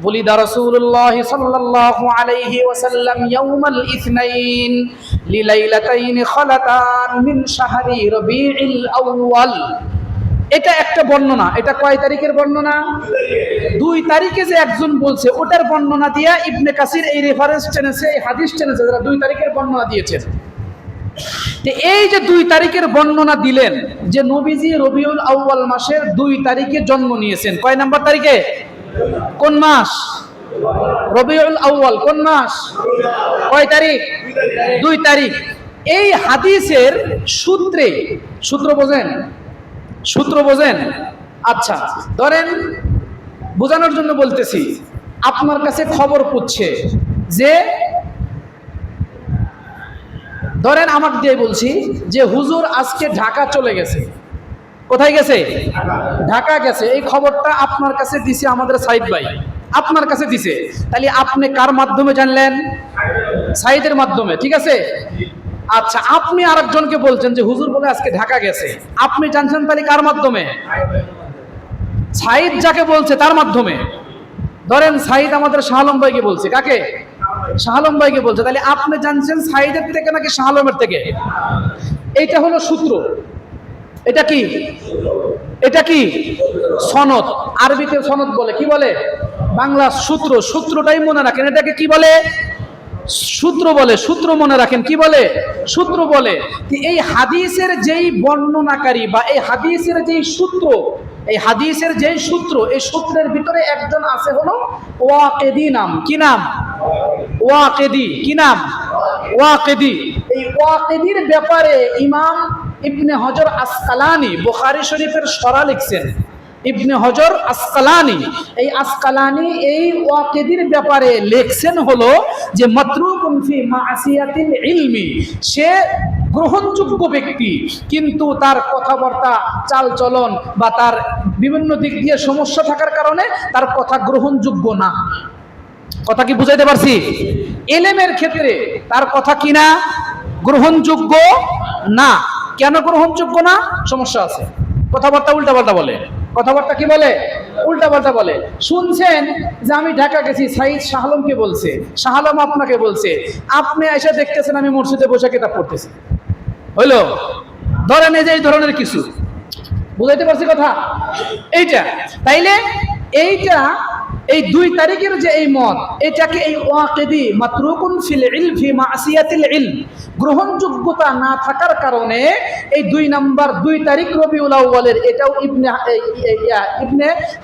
বুলিদা রাসূলুল্লাহ সাল্লাল্লাহু আলাইহি ওয়াসাল্লাম ইয়াউমাল ইসনাইন লিলাইলাতাইন খালাতান মিন শাহরি রবিউল আউয়াল। এটা একটা বর্ণনা। এটা কয় তারিখের বর্ণনা? 2 তারিখে যে একজন বলছে ওটার বর্ণনা দিয়া ইবনে কাসির এই রেফারেন্স টেনেছে, এই হাদিস টেনেছে যারা 2 তারিখের বর্ণনা দিয়েছেন। এই যে 2 তারিখের বর্ণনা দিলেন যে নবীজি রবিউল আউয়াল মাসের 2 তারিখে জন্ম নিয়েছেন। কয় নাম্বার তারিখে? কোন মাস? রবিউল আউয়াল। কোন মাস? কয় তারিখ? 2 তারিখ। এই হাদিসের সূত্রে, সূত্র বোঝেন? সূত্র বোঝেন? আচ্ছা, ধরেন বোঝানোর জন্য বলতেছি, আপনার কাছে খবর পুচ্ছে যে, ধরেন আমাকে দিয়ে বলছি যে হুজুর আজকে ঢাকা চলে গেছে। কোথায় গেছে? ঢাকা গেছে। এই খবরটা আপনার কাছে দিছে আমাদের সাইদ ভাই, আপনার কাছে দিছে। তাহলে আপনি কার মাধ্যমে জানলেন? সাইদের মাধ্যমে, ঠিক আছে? আচ্ছা, আপনি আরেকজনকে বলছেন যে হুজুর বলে আজকে ঢাকা গেছে, আপনি জানছেন তাহলে কার মাধ্যমে? সাইদ যাকে বলছে তার মাধ্যমে। ধরেন সাইদ আমাদের শাহ আলম ভাইকে বলছে। কাকে? শাহ আলম ভাইকে বলছে। তাহলে আপনি জানছেন সাইদের থেকে নাকি শাহ আলমের থেকে? এইটা হলো সূত্র। এটা কি? এটা কি? সনদ। আরবিতে সনদ বলে। কি বলে? বাংলা সূত্র। সূত্রটাই মনে রাখেন। এটাকে কি বলে? সূত্র বলে। সূত্র মনে রাখেন। কি বলে? সূত্র বলে। এই হাদিসের যেই বর্ণনাকারী বা এই হাদিসের যেই সূত্র, এই হাদিসের যেই সূত্র, এই সূত্রের ভিতরে একজন আছে হলো ওয়াকেদি নাম। কি নাম? ওয়াকিদি। কি নাম? ওয়াকিদি। এই ওয়াকিদির ব্যাপারে ইমাম ইবনে হজর আসকালানি বুখারী শরীফের শরা লিখছেন। ইবনে হজর আসকালানি, এই আসকালানি এই ওয়াকিদির ব্যাপারে লিখছেন হলো যে মাতরুকুন ফি মাসিয়াতিল ইলমি, সে গ্রহণযোগ্য ব্যক্তি কিন্তু তার কথাবার্তা চালচলন বা তার বিভিন্ন দিক দিয়ে সমস্যা থাকার কারণে তার কথা গ্রহণযোগ্য না। কথা কি বুঝাইতে পারছি? ইলমের ক্ষেত্রে তার কথা কি না? গ্রহণযোগ্য না। কেন গ্রহণযোগ্য না? সমস্যা আছে, কথাবার্তা উল্টাপাল্টা বলে। কথাবার্তা কি বলে? উল্টাপাল্টা বলে। শুনছেন যে আমি ঢাকা গেছি, সাইদ শাহ আলমকে বলছে, শাহ আলম আপনাকে বলছে, আপনি এসে দেখতেছেন আমি মসজিদে বসে কিতাব পড়তেছি, হইলো? ধরেন এই যে এই ধরনের কিছু, বুঝাইতে পারছি কথা? এইটা তাইলে এইটা এই 2 তারিখের যে এই মত, এটাকে এই ওয়াকিদি মাতরুকুন ফিল ইলম ফি মাসিয়াতিল ইলম, গ্রহণযোগ্যতা না থাকার কারণে এই 2 নাম্বার 2 তারিখ রবিউল আউয়ালের এটাও ইবনে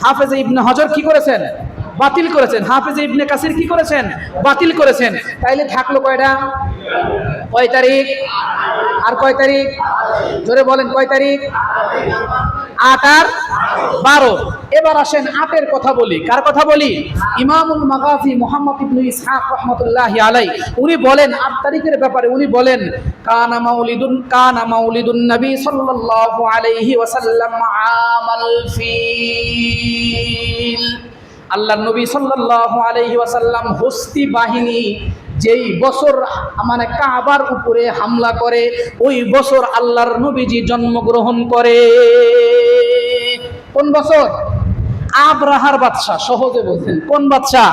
হাফেজ ইবনে হজর কি করেছেন? বাতিল করেছেন। হাফেজ ইবনে কাসির কি করেছেন? বাতিল করেছেন। তাইলে থাকলো কয়টা? কয় তারিখ? আর কয় তারিখ? জোরে বলেন, কয় তারিখ? 8 আর 12। এবার আসেন 8 এর কথা বলি। কার কথা বলি? ইমামুল মাগাজি মুহাম্মদ ইবনে ইসহাক রাহমাতুল্লাহি আলাইহি, উনি বলেন 8 তারিখের ব্যাপারে, উনি বলেন কানা মাউলিদুন নবী সাল্লাল্লাহু আলাইহি ওয়াসাল্লাম আমাল ফিল। আল্লাহর নবী সাল্লাল্লাহু আলাইহি ওয়াসাল্লাম হস্তি বাহিনী যেই বছর মানে কাবার উপরে হামলা করে, ওই বছর আল্লাহর নবীজি জন্মগ্রহণ করে। কোন বছর? আব্রাহার বাদশা। সহজে বলছেন কোন বাদশা?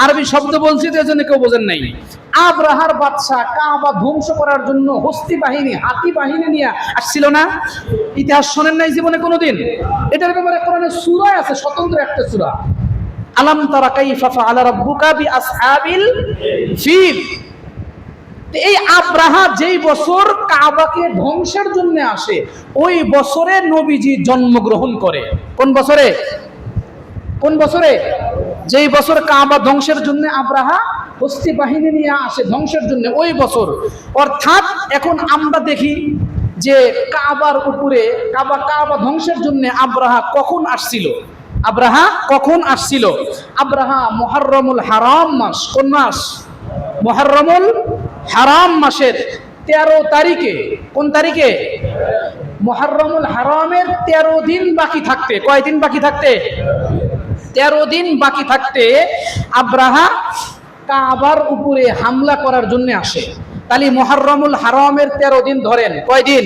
আরবি শব্দ বলছি তো এজন্য কেউ বোঝেন নাই। আব্রাহার বাদশা কাবা ধ্বংস করার জন্য হস্তি বাহিনী, হাতি বাহিনী নিয়ে আসছিল না? ইতিহাস শোনেন নাই জীবনে কোনোদিন? এটার ব্যাপারে কোরআনে সূরা আছে, স্বতন্ত্র একটা সূরা, আলাম তারা কাইফা ফাআলা রাব্বুকা বিআসহাবিল ফিল। এই আব্রাহা যেই বছর কাবাকে ধ্বংসের জন্য আসে, ওই বছরে নবীজি জন্মগ্রহণ করে। কোন বছরে? কোন বছরে? যেই বছর কাবা ধ্বংসের জন্য আব্রাহা হস্তি বাহিনী নিয়ে আসে ধ্বংসের জন্য, ওই বছর। অর্থাৎ এখন আমরা দেখি যে কাবার উপরে কাবা ধ্বংসের জন্য আব্রাহা কখন আসছিল? আব্রাহা কখন আসছিল? আব্রাহা মুহররমুল হারাম মাস। কোন মাস? মুহররমুল হারাম মাসের 13 তারিখে। কোন তারিখে? মুহররমুল হারামের 13 দিন বাকি থাকতে। কয় দিন বাকি থাকতে? 13 দিন বাকি থাকতে আব্রাহা কাবার উপরে হামলা করার জন্য আসে। তাহলে মুহররমুল হারামের 13 দিন ধরেন, কয় দিন?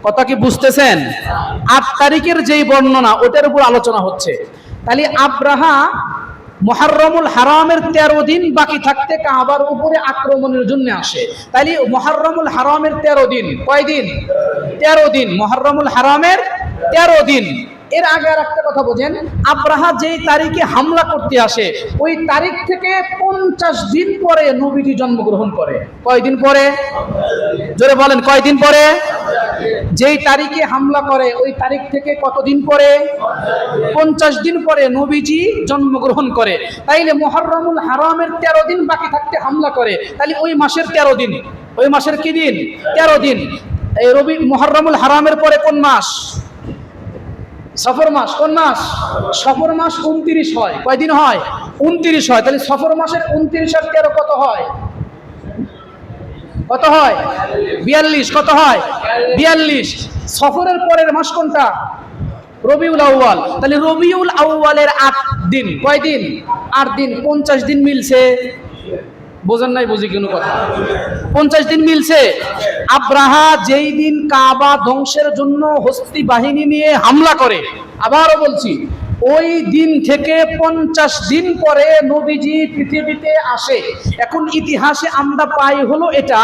কথা কি বুঝতেছেন? 8 তারিখের যেই বর্ণনা, ওটার উপর আলোচনা হচ্ছে। তাহলে আব্রাহা মুহররমুল হারামের 13 দিন বাকি থাকতে কাবার উপরে আক্রমণের জন্য আসে। তাহলে মুহররমুল হারামের 13 দিন, কয় দিন? 13 দিন। মুহররমুল হারামের 13 দিন। এর আগে আর একটা কথা বোঝেন, আব্রাহা যেই তারিখে হামলা করতে আসে, ওই তারিখ থেকে 50 দিন পরে নবীজি জন্মগ্রহণ করে। কয় দিন পরে? জোরে বলেন, কয় দিন পরে? যেই তারিখে হামলা করে ওই তারিখ থেকে কতদিন পরে? 50 দিন পরে নবীজি জন্মগ্রহণ করে। তাইলে মুহররমুল হারামের 13 দিন বাকি থাকতে হামলা করে। তাহলে ওই মাসের 13 দিন, ওই মাসের কি দিন? 13 দিন। এই মুহররমুল হারামের পরে কোন মাস? সফর মাস। কোন মাস? সফর মাস 29 হয়। কয় দিন হয়? 29 হয়। তাহলে সফর মাসের 29 আর 13 কত হয়? কত হয়? 42। কত হয়? 42। সফরের পরের মাস কোনটা? রবিউল আউয়াল। তাহলে রবিউল আউয়ালের 8 দিন। কয় দিন? 8 দিন। 50 দিন মিলছে? বোঝেন নাই? বুঝি কোনো কথা? 50 দিন মিলছে। আব্রাহা যেই দিন কাবা ধ্বংসের জন্য হস্তি বাহিনী নিয়ে হামলা করে, আবারও বলছি, ওই দিন থেকে 50 দিন পরে নবীজি পৃথিবীতে আসে। এখন ইতিহাসে আমরা পাই হলো এটা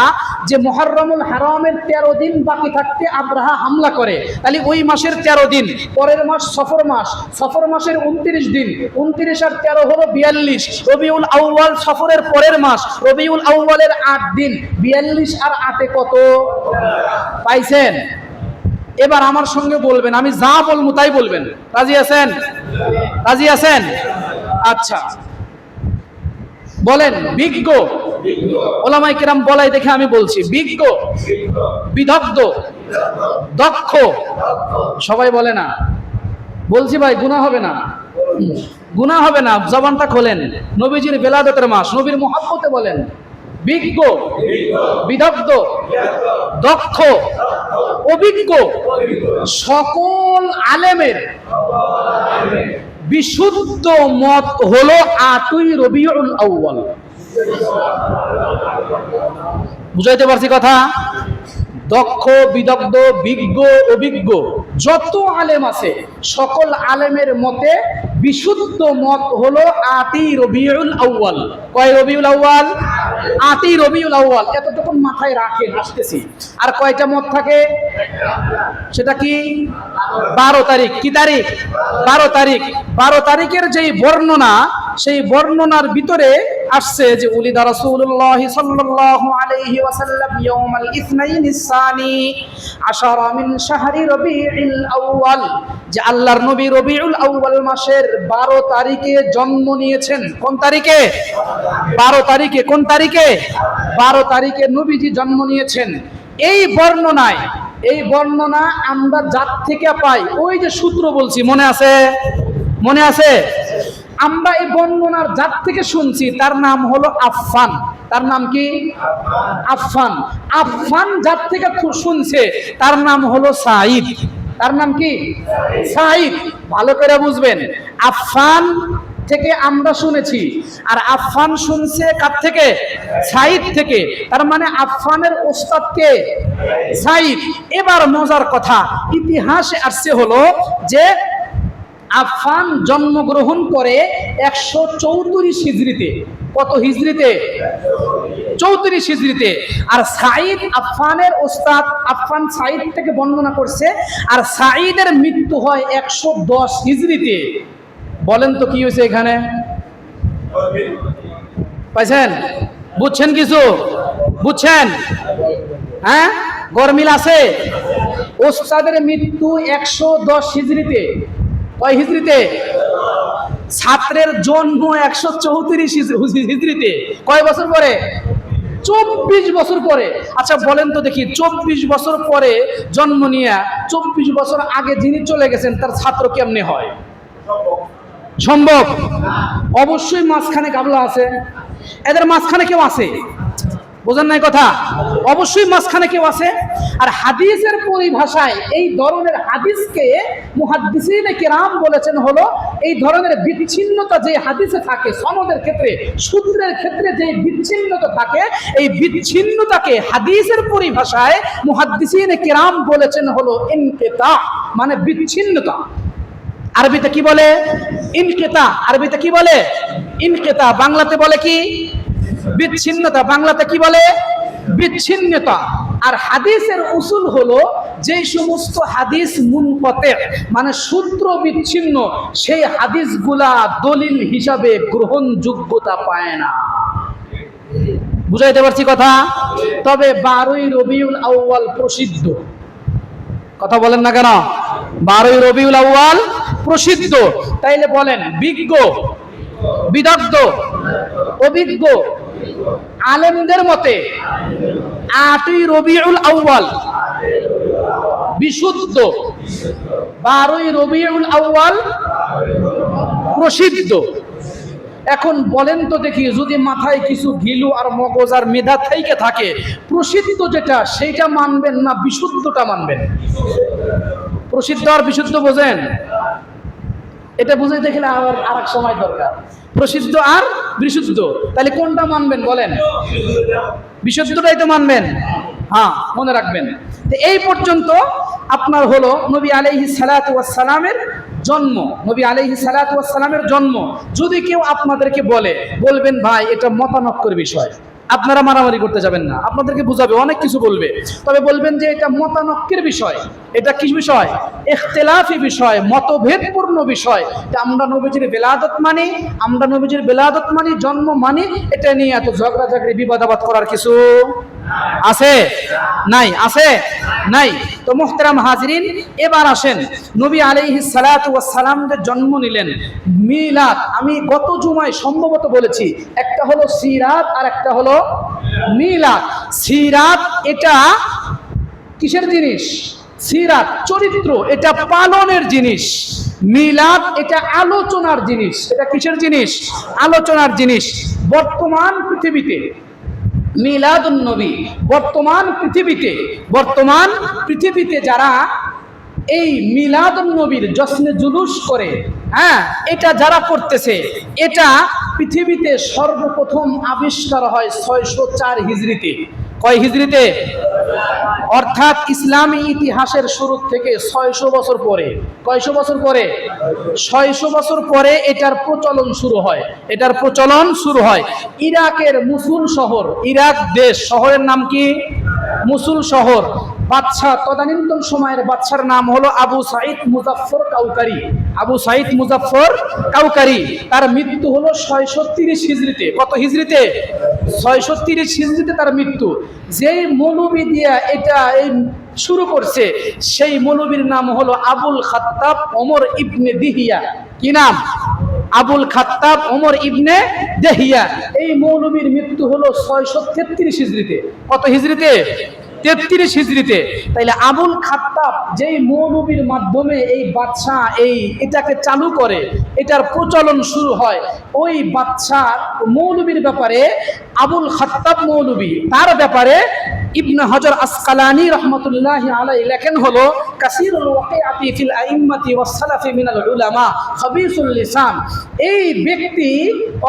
যে মুহররমুল হারামের 13 দিন বাকি থাকতে আব্রাহা হামলা করে। তাহলে ওই মাসের 13 দিন। পরের মাস সফর মাস। সফর মাসের 29 দিন। 29 আর 13 হলো 42। রবিউল আউয়াল সফরের পরের মাস। রবিউল আউয়ালের 8 দিন। 42 আর 8 কত? পাইছেন? এবার আমার সঙ্গে বলবেন, আমি যা বলবো তাই বলবেন। রাজি আছেন? রাজি আছেন? আচ্ছা, বলেন বিজ্ঞ, ওলামায়ে কেরাম বলাই দেখে আমি বলছি বিজ্ঞ, বিদগ্ধ, দক্ষ। সবাই বলে না, বলছি ভাই গুনাহ হবে না, গুনাহ হবে না, জবানটা খোলেন। নবীজির বেলাদতের মাস, নবীর মুহাব্বতে বলেন বিজ্ঞ, বিদগ্ধ, দক্ষ, অভিজ্ঞ, সকল আলেমের বিশুদ্ধ মত হলো 8ই রবিউল আউয়াল। বুঝাইতে পারছি কথা? দক্ষ, বিদগ্ধ, বিজ্ঞ, অভিজ্ঞ যত আলেম আছে সকল আলেমের মতে বিশুদ্ধ মত হলো 8ই রবিউল আউয়াল। কয় রবিউল আউয়াল? 8ই রবিউল আউয়াল। এতটুকু মাথায় রাখেন, আসতেছি। আর কয়টা মত থাকে? সেটা কি? 12 তারিখ। কি তারিখ? 12 তারিখ। 12 তারিখের যেই বর্ণনা, সেই বর্ণনার ভিতরে আসছে যে উলিদা রাসূলুল্লাহ সাল্লাল্লাহু আলাইহি ওয়াসাল্লাম ইয়াউমাল ইসনাইনিস সানি আশারা মিন শাহরি রবিউল আউয়াল, যে আল্লাহর নবী রবিউল আউয়াল মাসের 12 তারিখে জন্ম নিয়েছেন। কোন তারিখে? 12 তারিখে। কোন তারিখে? 12 তারিখে নবীজি জন্ম নিয়েছেন। এই বর্ণনায়, এই বর্ণনা আমরা যার থেকে পাই, ওই যে সূত্র বলছি, মনে আছে? মনে আছে? আমরা এই বর্ণনার যার থেকে শুনছি তার নাম হলো আফফান। তার নাম কি? আফফান। আফফান যার থেকে শুনছে তার নাম হলো সাঈদ। তার নাম কি? সাঈদ। ভালো করে বুঝবেন, আফফান থেকে আমরা শুনেছি, আর আফফান শুনছে কার থেকে? সাঈদ থেকে। তার মানে আফফানের ওস্তাদ কে? সাঈদ। এবার মজার কথা, ইতিহাসে আসছে হলো যে আফফান জন্মগ্রহণ করে 134 হিজরিতে। কত হিজরিতে? 34 হিজরিতে। আর সাঈদ আফফানের ওস্তাদ, আফফান সাঈদ থেকে বর্ণনা করছে, আর সাঈদের মৃত্যু হয় 110 হিজরিতে। বলেন তো কি হয়েছে এখানে? পাইছেন? বুঝছেন কিছু? বুঝছেন? হ্যাঁ, গরমিল আছে। ওস্তাদের মৃত্যু 110 হিজরিতে। কয় হিজরিতে? ছাত্রের জন্ম 134 হিজরিতে। কয় বছর পরে? 24 বছর পরে। আচ্ছা বলেন তো দেখি, 24 বছর পরে জন্ম নিয়ে 24 বছর আগে যিনি চলে গেছেন তার ছাত্র কেমনে হয়? সম্ভব? অবশ্যই মাঝখানে গাবলা আছে। এদের মাঝখানে কেউ আছে? বোঝেন নাই কথা? অবশ্যই মাঝখানে কেউ আছে। আর হাদিসের পরিভাষায় এই ধরনের হাদিসকে মুহাদ্দিসিনে কেরাম বলেছেন হলো এই ধরনের বিচ্ছিন্নতা যে হাদিসে থাকে, সনদের ক্ষেত্রে, সূত্রের ক্ষেত্রে যে বিচ্ছিন্নতা থাকে, এই বিচ্ছিন্নতাকে হাদিসের পরিভাষায় মুহাদ্দিসিনে কেরাম বলেছেন হলো ইনকিতা, মানে বিচ্ছিন্নতা। আরবিতে কি বলে? ইনকিতা। আরবিতে কি বলে? ইনকিতা। বাংলাতে বলে কি? বিচ্ছিন্নতা। বাংলাতে কি বলে? বিচ্ছিন্নতা। আর হাদিসের উসুল হলো যে সমস্ত হাদিস মুনকতে, মানে সূত্র বিচ্ছিন্ন, সেই হাদিসগুলা দলিল হিসাবে গ্রহণযোগ্যতা পায় না। বুঝাইতে পারছি কথা? তবে 12ই রবিউল আউয়াল প্রসিদ্ধ। কথা বলেন না কেন? 12ই রবিউল আউয়াল প্রসিদ্ধ। তাইলে বলেন বিজ্ঞ, বিদগ্ধ, অভিজ্ঞ আলেমদের মতে 8ই রবিউল আউয়াল বিশুদ্ধ, 12ই রবিউল আউয়াল প্রসিদ্ধ। এখন বলেন তো দেখি, যদি মাথায় কিছু ঘিলু আর মগজ আর মেধা থেকে থাকে, প্রসিদ্ধ যেটা সেইটা মানবেন না বিশুদ্ধটা মানবেন? প্রসিদ্ধ আর বিশুদ্ধ বোঝেন? এটা বুঝাইতে গেলে আর এক সময় দরকার। প্রসিদ্ধ আর বিশুদ্ধ, তাহলে কোনটা মানবেন বলেন? বিশুদ্ধটাই তো মানবেন। হ্যাঁ, মনে রাখবেন। তো এই পর্যন্ত আপনার হলো নবী আলাইহিস সালাতু ওয়াস সালামের জন্ম। নবী আলাইহিস সালাতু ওয়াস সালামের জন্ম। যদি কেউ আপনাদেরকে বলবেন ভাই এটা মতানক্যের বিষয়, আপনারা মারামারি করতে যাবেন না, আপনাদেরকে বুঝাবে, অনেক কিছু বলবে, তবে বলবেন যে এটা মতানক্যের বিষয়। এটা কি বিষয়? ইখতিলাফি বিষয়, মতভেদপূর্ণ বিষয়। আমরা নবীজির বেলাদত মানি, আমরা নবীজির বেলাদত মানি, জন্ম মানি, এটা নিয়ে এত ঝগড়াঝাগড়ি বিবাদাবাদ করার কিছু আছে? নাই? আছে? নাই? তো মুহতারাম হাজিরিন, এবার আসেন নবী আলাইহিস সালাতু ওয়াস সালাম যে জন্ম নিলেন, মিলাদ আমি গত জুমায় সম্ভবত বলেছি, একটা হলো সিরাত আর একটা হলো মিলাদ। সিরাত এটা কিসের জিনিস? সিরাত চরিত্র, এটা পালনের জিনিস। মিলাদ এটা আলোচনার জিনিস। এটা কিসের জিনিস? আলোচনার জিনিস। বর্তমান পৃথিবীতে মিলাদুন নবী, বর্তমান পৃথিবীতে যারা এই মিলাদুন নবীর জশ্নে জুলুস করে, হ্যাঁ, এটা যারা করতেছে, এটা পৃথিবীতে সর্বপ্রথম আবিষ্কার হয় 604 হিজরিতে। কয় হিজরিতে? অর্থাৎ ইসলামী ইতিহাসের শুরু থেকে 600 বছর পরে। কয়শো বছর পরে? 600 বছর পরে এটার প্রচলন শুরু হয়। এটার প্রচলন শুরু হয় ইরাকের মুসুল শহর, ইরাক দেশ, শহরের নাম কি? মুসুল শহর। বাদশা, তদানীন্তন সময়ের বাদশার নাম হলো আবু সাঈদ মুজাফফর কাউকারি। আবু সাঈদ মুজাফফর কাউকারি, তার মৃত্যু হলো 630 হিজরিতে। কত হিজরিতে? 630 হিজরিতে তার মৃত্যু। যেই মৌলবী দিয়া এটা এই শুরু করছে, সেই মৌলবীর নাম হলো আবুল খাত্তাব ওমর ইবনে দিহিয়া। কি নাম? আবুল খাত্তাব ওমর ইবনে দেহিয়া। এই মৌলবীর মৃত্যু হলো 633 হিজরিতে। কত হিজরিতে? 33 হিজরিতে। তাইলে আবুল খাত্তাব যেই মৌলবীর মাধ্যমে এই বাদশা এটাকে চালু করে, এটার প্রচলন শুরু হয়, ওই বাদশা মৌলবীর ব্যাপারে আবুল খাত্তাব মৌলবী, তার ব্যাপারে ইবনে হজর আসকালানী রহমতুল্লাহি আলাইহি লেখেন হলো কাসীরুল ওয়াকিআতি ফিল আইম্মাতি ওয়াস সালাফি মিনাল উলামা খাবিসুল লিসান। এই ব্যক্তি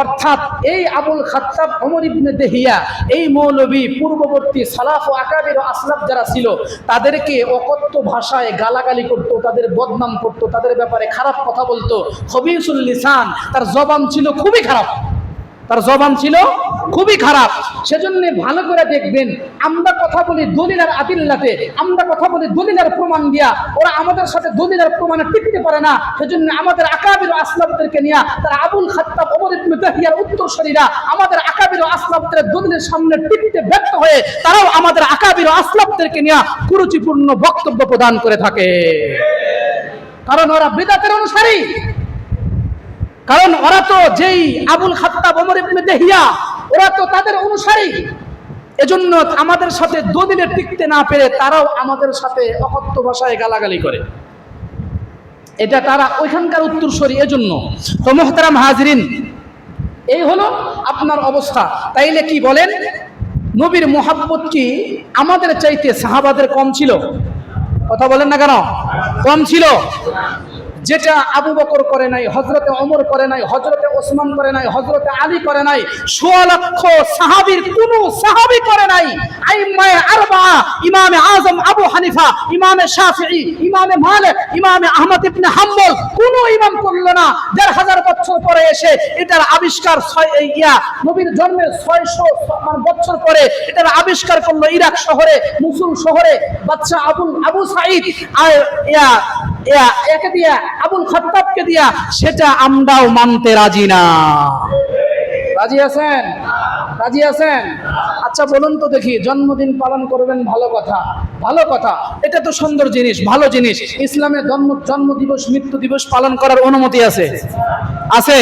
অর্থাৎ এই আবুল খাত্তাব ওমর ইবনে দেহিয়া, এই মৌলবী পূর্ববর্তী সালাফ ও আকাবির ও আসলাফ যারা ছিল তাদেরকে অকথ্য ভাষায় গালাগালি করত, তাদের বদনাম করত, তাদের ব্যাপারে খারাপ কথা বলতো। খাবিসুল লিসান, তার জবান ছিল খুবই খারাপ, তার জবান ছিল খুবই খারাপ। সেজন্য ভালো করে দেখবেন, আমরা কথা বলি দলিল আর আদিল্লাতে, আমরা কথা বলি দলিল আর প্রমাণ দিয়া, ওরা আমাদের সাথে দলিল আর প্রমাণে টিকতে পারে না। সেজন্য আমাদের আকাবির ও আসলাফদেরকে নিয়ে, তারা আবুল খাত্তাব ওমর ইবনে দেহিয়ার উত্তরসূরিরা আমাদের আকাবির ও আসলাফদের দলিলের সামনে টিকতে ব্যর্থ হয়ে তারাও আমাদের আকাবির ও আসলাফদেরকে নিয়ে কুরুচিপূর্ণ বক্তব্য প্রদান করে থাকে। কারণ ওরা বিদআতের অনুসারী, কারণ ওরা তো যেই আবুল খাত্তাব ওমর ইবনে দেহিয়া, ওরা তো তাদের অনুসারী। এজন্য আমাদের সাথে দলিলে টিকতে না পেরে তারাও আমাদের সাথে অকথ্য ভাষায় গালাগালি করে। এটা তারা ওইখানকার উত্তরসূরি, এজন্য। তো মুহতারাম হাজিরিন, এই হলো আপনার অবস্থা। তাইলে কি বলেন, নবীর মোহাব্বত কি আমাদের চাইতে সাহাবাদের কম ছিল? কথা বলেন না কেন? কম ছিল। যেটা আবু বকর করে নাই, হযরতে ওমর করে নাই, হযরতে ওসমান করে নাই, হযরতে আলী করে নাই, ১৬ লক্ষ সাহাবীর কোন সাহাবী করে নাই। আইম্মায়ে আরবা, ইমামে আযম আবু হানিফা, ইমামে শাফিঈ, ইমামে মালিক, ইমামে আহমদ ইবনে হাম্বল, কোন ইমাম করল না। ১৫০০ বছর পরে এসে এটার আবিষ্কার, নবীর জন্মের ৬০০ বছর পরে এটার আবিষ্কার করলো ইরাক শহরে, মুসুল শহরে বাদশা আবু সাঈদ একে দিয়া, আবুল খাত্তাবকে দিয়া। সেটা আমরাও মানতে রাজি না। রাজি আছেন? রাজি আছেন? আচ্ছা বলুন তো দেখি, জন্মদিন পালন করবেন, ভালো কথা, ভালো কথা, এটা তো সুন্দর জিনিস, ভালো জিনিস। ইসলামে জন্ম দিবস, মৃত্যু দিবস পালন করার অনুমতি আছে? আছে?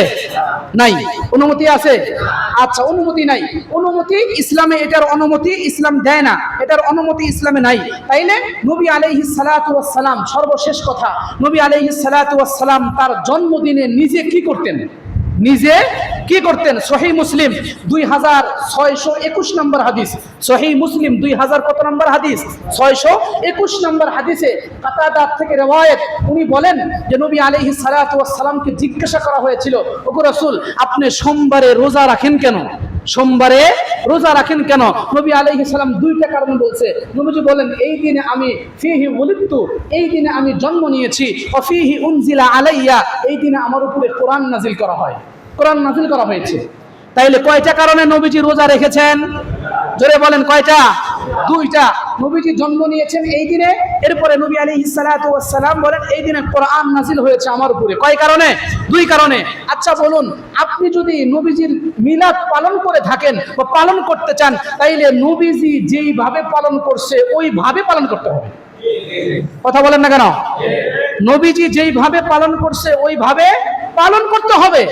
নাই? অনুমতি আছে? আচ্ছা, অনুমতি নাই। অনুমতি ইসলামে, এটার অনুমতি ইসলাম দেয় না, এটার অনুমতি ইসলামে নাই। তাইলে নবী আলাইহিস সালাতু ওয়াস সালাম, সর্বশেষ কথা, নবী আলাইহিস সালাতু ওয়াস সালাম তার জন্মদিনে নিজে কি করতেন? নিজে কি করতেন? সহিহ মুসলিম 2621 নম্বর হাদিস। সহিহ মুসলিম 2000 কত নম্বর হাদিস? 621 নম্বর হাদিসে কাতাদা থেকে রওয়ায়াত, উনি বলেন যে নবী আলাইহিস সালাতু ওয়াস সালামকে জিজ্ঞাসা করা হয়েছিল, ওগো রাসূল, আপনি সোমবারে রোজা রাখেন কেন? সোমবারে রোজা রাখেন কেন? নবী আলাইহিস সালাম দুইটা কারণ বলছে। নবীজি বলেন, এই দিনে আমি ফিহি উলিদতু, এই দিনে আমি জন্ম নিয়েছি, ওয়া ফিহি উনজিলা আলাইয়া, এই দিনে আমার উপরে কোরআন নাজিল করা হয়, কোরআন নাজিল করা হয়েছে। তাইলে কয়টা কারণে নবীজি রোজা রেখেছেন? জোরে বলেন কয়টা? দুইটা। নবীজি জন্ম নিয়েছেন এই দিনে, এরপরে নবী আলাইহিস সালাতু ওয়াস সালাম বলেন এই দিনে কোরআন নাজিল হয়েছে আমার উপরে। কয় কারণে? দুই কারণে। আচ্ছা বলুন, আপনি যদি নবীজির মিলাদ পালন করে থাকেন বা পালন করতে চান, তাইলে নবীজি যেইভাবে পালন করছে ওইভাবে পালন করতে হবে। কথা বলেন না কেন? নবীজি যেইভাবে পালন করছে ওইভাবে পালন করতে হবে।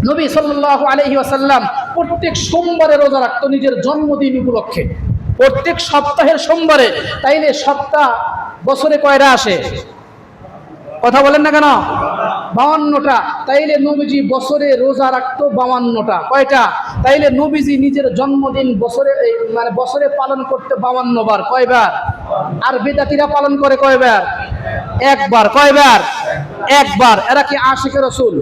নবী সাল্লাল্লাহু আলাইহি ওয়াসাল্লাম প্রত্যেক সোমবারে রোজা রাখতো নিজের জন্মদিন উপলক্ষে, প্রত্যেক সপ্তাহের সোমবারে। তাইলে সপ্তাহ বছরে কয়টা আসে? কথা বলেন না কেন? 52টা। তাইলে নবীজি বছরে রোজা রাখতো 52টা। কয়টা? তাইলে নবীজি নিজের জন্মদিন বছরে পালন করতে 52 বার। কয়বার? আর বিদাতিরা পালন করে কয়বার? একবার। কয়বার? একবার। এরা কি আশিকে রাসূল?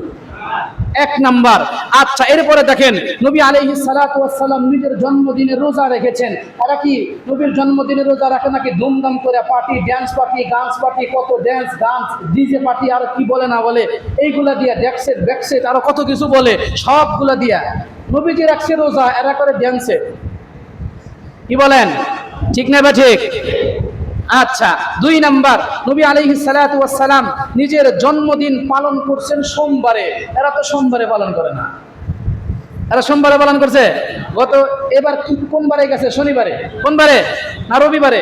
এক নাম্বার। আচ্ছা, এরপরে দেখেন নবী আলাইহিস সালাতু ওয়াস সালাম নিজের জন্মদিনে রোজা রেখেছেন। এরা কি নবীর জন্মদিনে রোজা রাখে নাকি ধুমধাম করে পার্টি, ড্যান্স পার্টি, গান পার্টি, কত ড্যান্স গান ডিজে পার্টি আর কি বলে না বলে, এইগুলা দিয়া ডেক্সেট ব্যাকসেট আরো কত কিছু বলে, সবগুলা দিয়া নবীজি রাখছে রোজা, এরা করে ড্যান্সে। কি বলেন? ঠিক না বা ঠিক? আচ্ছা, দুই নাম্বার, নবী আলাইহিস সালাতু ওয়াস সালাম নিজের জন্মদিন পালন করছেন সোমবারে। এরা তো সোমবারে পালন করে না। এরা সোমবারে পালন করছে। এবার কোন বারে গেছে? শনিবারে। কোন বারে? না রবিবারে?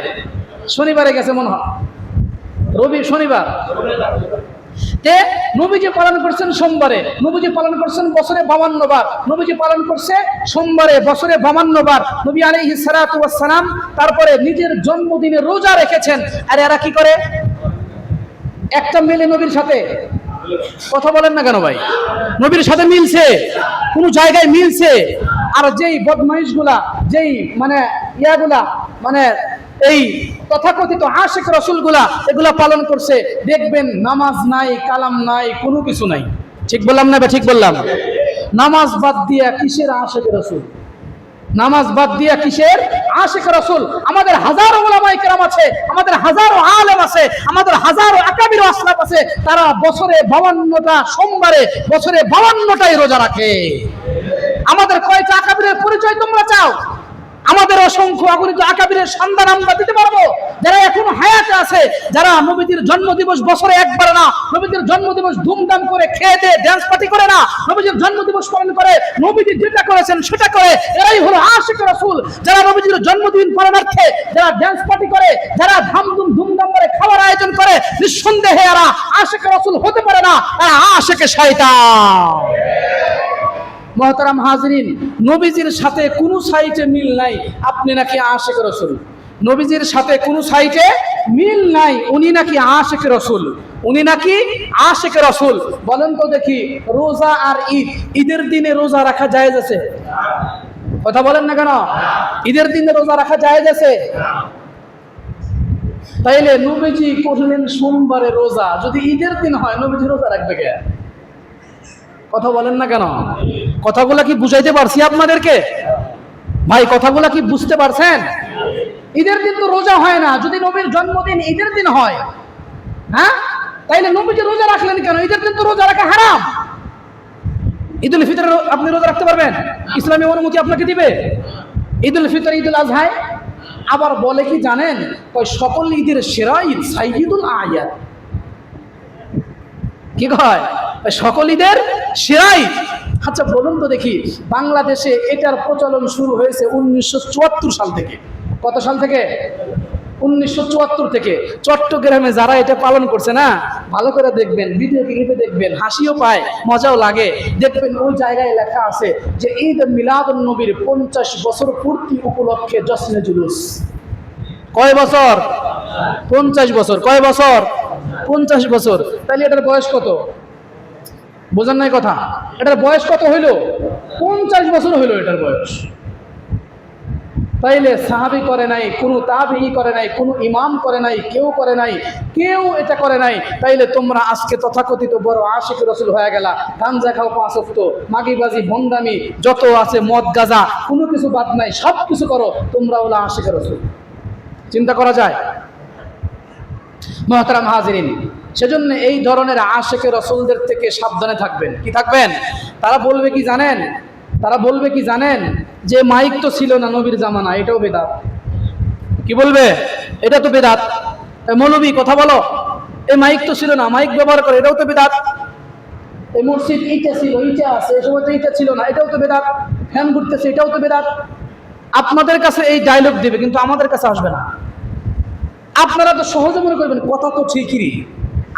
শনিবারে গেছে মনে হয়, শনিবার। তে নবীজি পালন করছেন সোমবারে, নবীজি পালন করছেন বছরে 52 বার, নবীজি পালন করছে সোমবারে বছরে 52 বার। নবী আলাইহিস সালাতু ওয়াস সালাম তারপরে নিজের জন্মদিনে রোজা রেখেছেন। আর এরা কি করে? একটা মিলে নবীর সাথে। কথা বলেন না কেন ভাই? নবীর সাথে মিলছে, কোন জায়গায় মিলছে। আর যেই বদমাইশগুলা, যেই ইয়াগুলা এই তথাকথিত আশিক রাসূলগুলা এগুলা পালন করছে, দেখবেন নামাজ নাই, কালাম নাই, কোনো কিছু নাই। ঠিক বললাম না? ঠিক বললাম? নামাজ বাদ দিয়া কিসের আশিক রাসূল? নামাজ বাদ দিয়া কিসের আশিক রাসূল? আমাদের হাজারো উলামায়ে কেরাম আছে, আমাদের হাজারো আলেম আছে, আমাদের হাজারো আকাবির আসলাফ আছে, তারা বছরে 52টা সোমবারে বছরে 52টাই রোজা রাখে। আমাদের কয়টা আকাবিরের পরিচয় তোমরা চাও? আমাদের অসংখ্য অগণিত আকাবিরের সন্ধান আমরা দিতে পারবো, যারা এখনো হায়াতে আছে, যারা নবীজির জন্মদিবস বছরে একবার না, নবীজির জন্মদিবস ধুমধাম করে খেয়ে দিয়ে ড্যান্স পার্টি করে না, নবীজির জন্মদিবস পালন করে, নবীজি যেটা করেছেন সেটা করে। এরাই হলো আশিক রাসূল। যারা নবীজির জন্মদিন পালনার্থে যারা ড্যান্স পার্টি করে, যারা ধুমধাম করে খাওয়ার আয়োজন করে, নিঃসন্দেহে এরা আশিক রাসূল হতে পারে না, এরা আশিকে শয়তান। মুহতারাম হাজরিন, নবীজির সাথে কোনো সাইটে মিল নাই, আপনি নাকি আশিক রাসূল। নবীজির সাথে কোনো সাইটে মিল নাই, উনি নাকি আশিক রাসূল, উনি নাকি আশিক রাসূল। বলেন তো দেখি, রোজা আর ঈদের দিনে রোজা রাখা জায়েজ আছে? কথা বলেন না কেন? ঈদের দিনে রোজা রাখা জায়েজ আছে? তাইলে নবীজি করলেন সোমবারে রোজা, যদি ঈদের দিন হয় নবীজি রোজা রাখবে কে? কথা বলেন না কেন? কথাগুলা কি বুঝাইতে পারছি আপনাদেরকে ভাই? কথাগুলা কি বুঝতে পারছেন? ঈদের দিন তো রোজা হয় না, যদি নবীর জন্মদিন ঈদের দিন হয়, হ্যাঁ, তাইলে নবীজি রোজা রাখলেন কেন? ঈদের দিন তো রোজা রাখা হারাম। ঈদুল ফিতর আপনি রোজা রাখতে পারবেন? ইসলামী অনুমতি আপনাকে দিবে? ঈদুল ফিতর, ঈদুল আজহায় আবার বলে কি জানেন? সকল ঈদের সেরা ঈদ সাইয়্যিদুল আয়াত। কি কয়? সকল ঈদের সেরা ঈদ। আচ্ছা বলুন তো দেখি, বাংলাদেশে এটার প্রচলন শুরু হয়েছে 1974 সাল থেকে। কত সাল থেকে? 1974 থেকে। চট্টগ্রামে যারা এটা পালন করছে না, ভালো করে দেখবেন, ভিডিও ক্লিপে দেখবেন, হাসিও পায়, মজাও লাগে। দেখবেন ওই জায়গায় লেখা আছে যে ঈদ মিলাদুন নবীর 50 বছর পূর্তি উপলক্ষে জশ্নে জুলুস। কয় বছর? 50 বছর। কয় বছর? 50 বছর। তাহলে এটার বয়স কত? বোঝেন নাই কথা? এটার বয়স কত হইল? 50 বছর হইল এটার বয়স। তাইলে সাহাবী করে নাই, কোনো তাবিঈ করে নাই, কোনো ইমাম করে নাই, কেউ করে নাই, কেউ এটা করে নাই। তাইলে তোমরা আজকে তথাকথিত বড় আশিক রাসূল হয়ে গেলা, গাঞ্জা খাও 5 ওয়াক্ত, মাগিবাজি, ভণ্ডামি যত আছে, মদ গাঁজা কোনো কিছু বাদ নাই, সব কিছু করো, তোমরা হলো আশিক রাসূল। চিন্তা করা যায়? মুহতারাম হাজিরিন, সেজন্য এই ধরনের আশিক রাসূলদের থেকে সাবধানে থাকবেন। কি থাকবেন? তারা বলবে কি জানেন? তারা বলবে কি জানেন? যে মাইক তো ছিল না নবীর জামানা, এটাও বেদাত। কি বলবে? এটা তো বেদাত। মৌলবী কথা বলো, এই মাইক তো ছিল না, মাইক ব্যবহার করে, এটাও তো বেদাত। এই মসজিদ ইটা ছিল, ইটা আছে, এই সময় তো ইটা ছিল না, এটাও তো বেদাত। ফ্যান ঘুরতেছে, এটাও তো বেদাত। আপনাদের কাছে এই ডায়লগ দিবে, কিন্তু আমাদের কাছে আসবে না। আপনারা তো সহজে মনে করবেন কথা তো ঠিকই,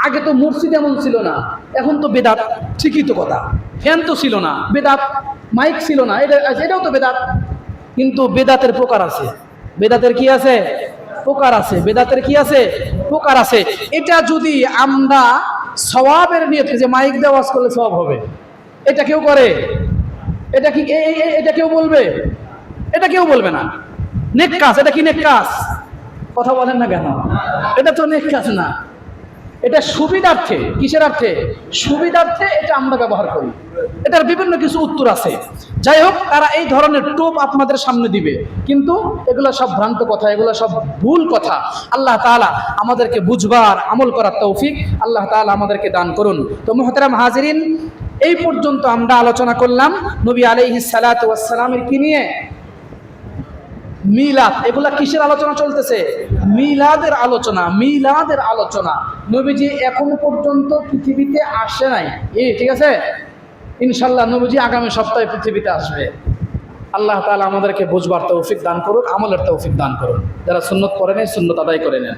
আগে তো মসজিদ এমন ছিল না, এখন তো বেদাত। ঠিকই তো কথা, ফ্যান তো ছিল না, বেদাত। মাইক ছিল না, এটাও তো বেদাত। কিন্তু বেদাতের প্রকার আছে। বেদাতের কি আছে? প্রকার আছে। বেদাতের কি আছে? প্রকার আছে। এটা যদি আমরা সওয়াবের নিয়তে, যে মাইক দিয়ে ওয়াজ করলে সওয়াব হবে, এটা কেউ করে? এটা কি এটা কেউ বলবে? এটা কেউ বলবে না। নেক কাজ, এটা কি নেক কাজ? কথা বলেন না কেন? এটা তো নেক কাজ না। এটা সুবিধার্থে। কিসের অর্থে? সুবিধার্থে এটা আমরা ব্যবহার করি। এটার বিভিন্ন কিছু উত্তর আছে। যাই হোক, তারা এই ধরনের টোপ আপনাদের সামনে দিবে, কিন্তু এগুলো সব ভ্রান্ত কথা, এগুলো সব ভুল কথা। আল্লাহ তাআলা আমাদেরকে বুঝবার, আমল করার তৌফিক আল্লাহ তাআলা আমাদেরকে দান করুন। তো মুহতারাম হাজিরিন, এই পর্যন্ত আমরা আলোচনা করলাম নবী আলাইহিস সালাতু ওয়াস সালামের কি নিয়ে? মিলাদ। এগুলা কিসের আলোচনা চলতেছে? মিলাদের আলোচনা। মিলাদের আলোচনা। নবীজি এখন পর্যন্ত পৃথিবীতে আসে নাই, ঠিক আছে? ইনশাল্লাহ নবীজি আগামী সপ্তাহে পৃথিবীতে আসবে। আল্লাহ তাআলা আমাদেরকে বুঝবার তৌফিক দান করুক, আমলের তৌফিক দান করুন। যারা সুন্নত পড়ে নেন, সুন্নত আদায় করে নেন।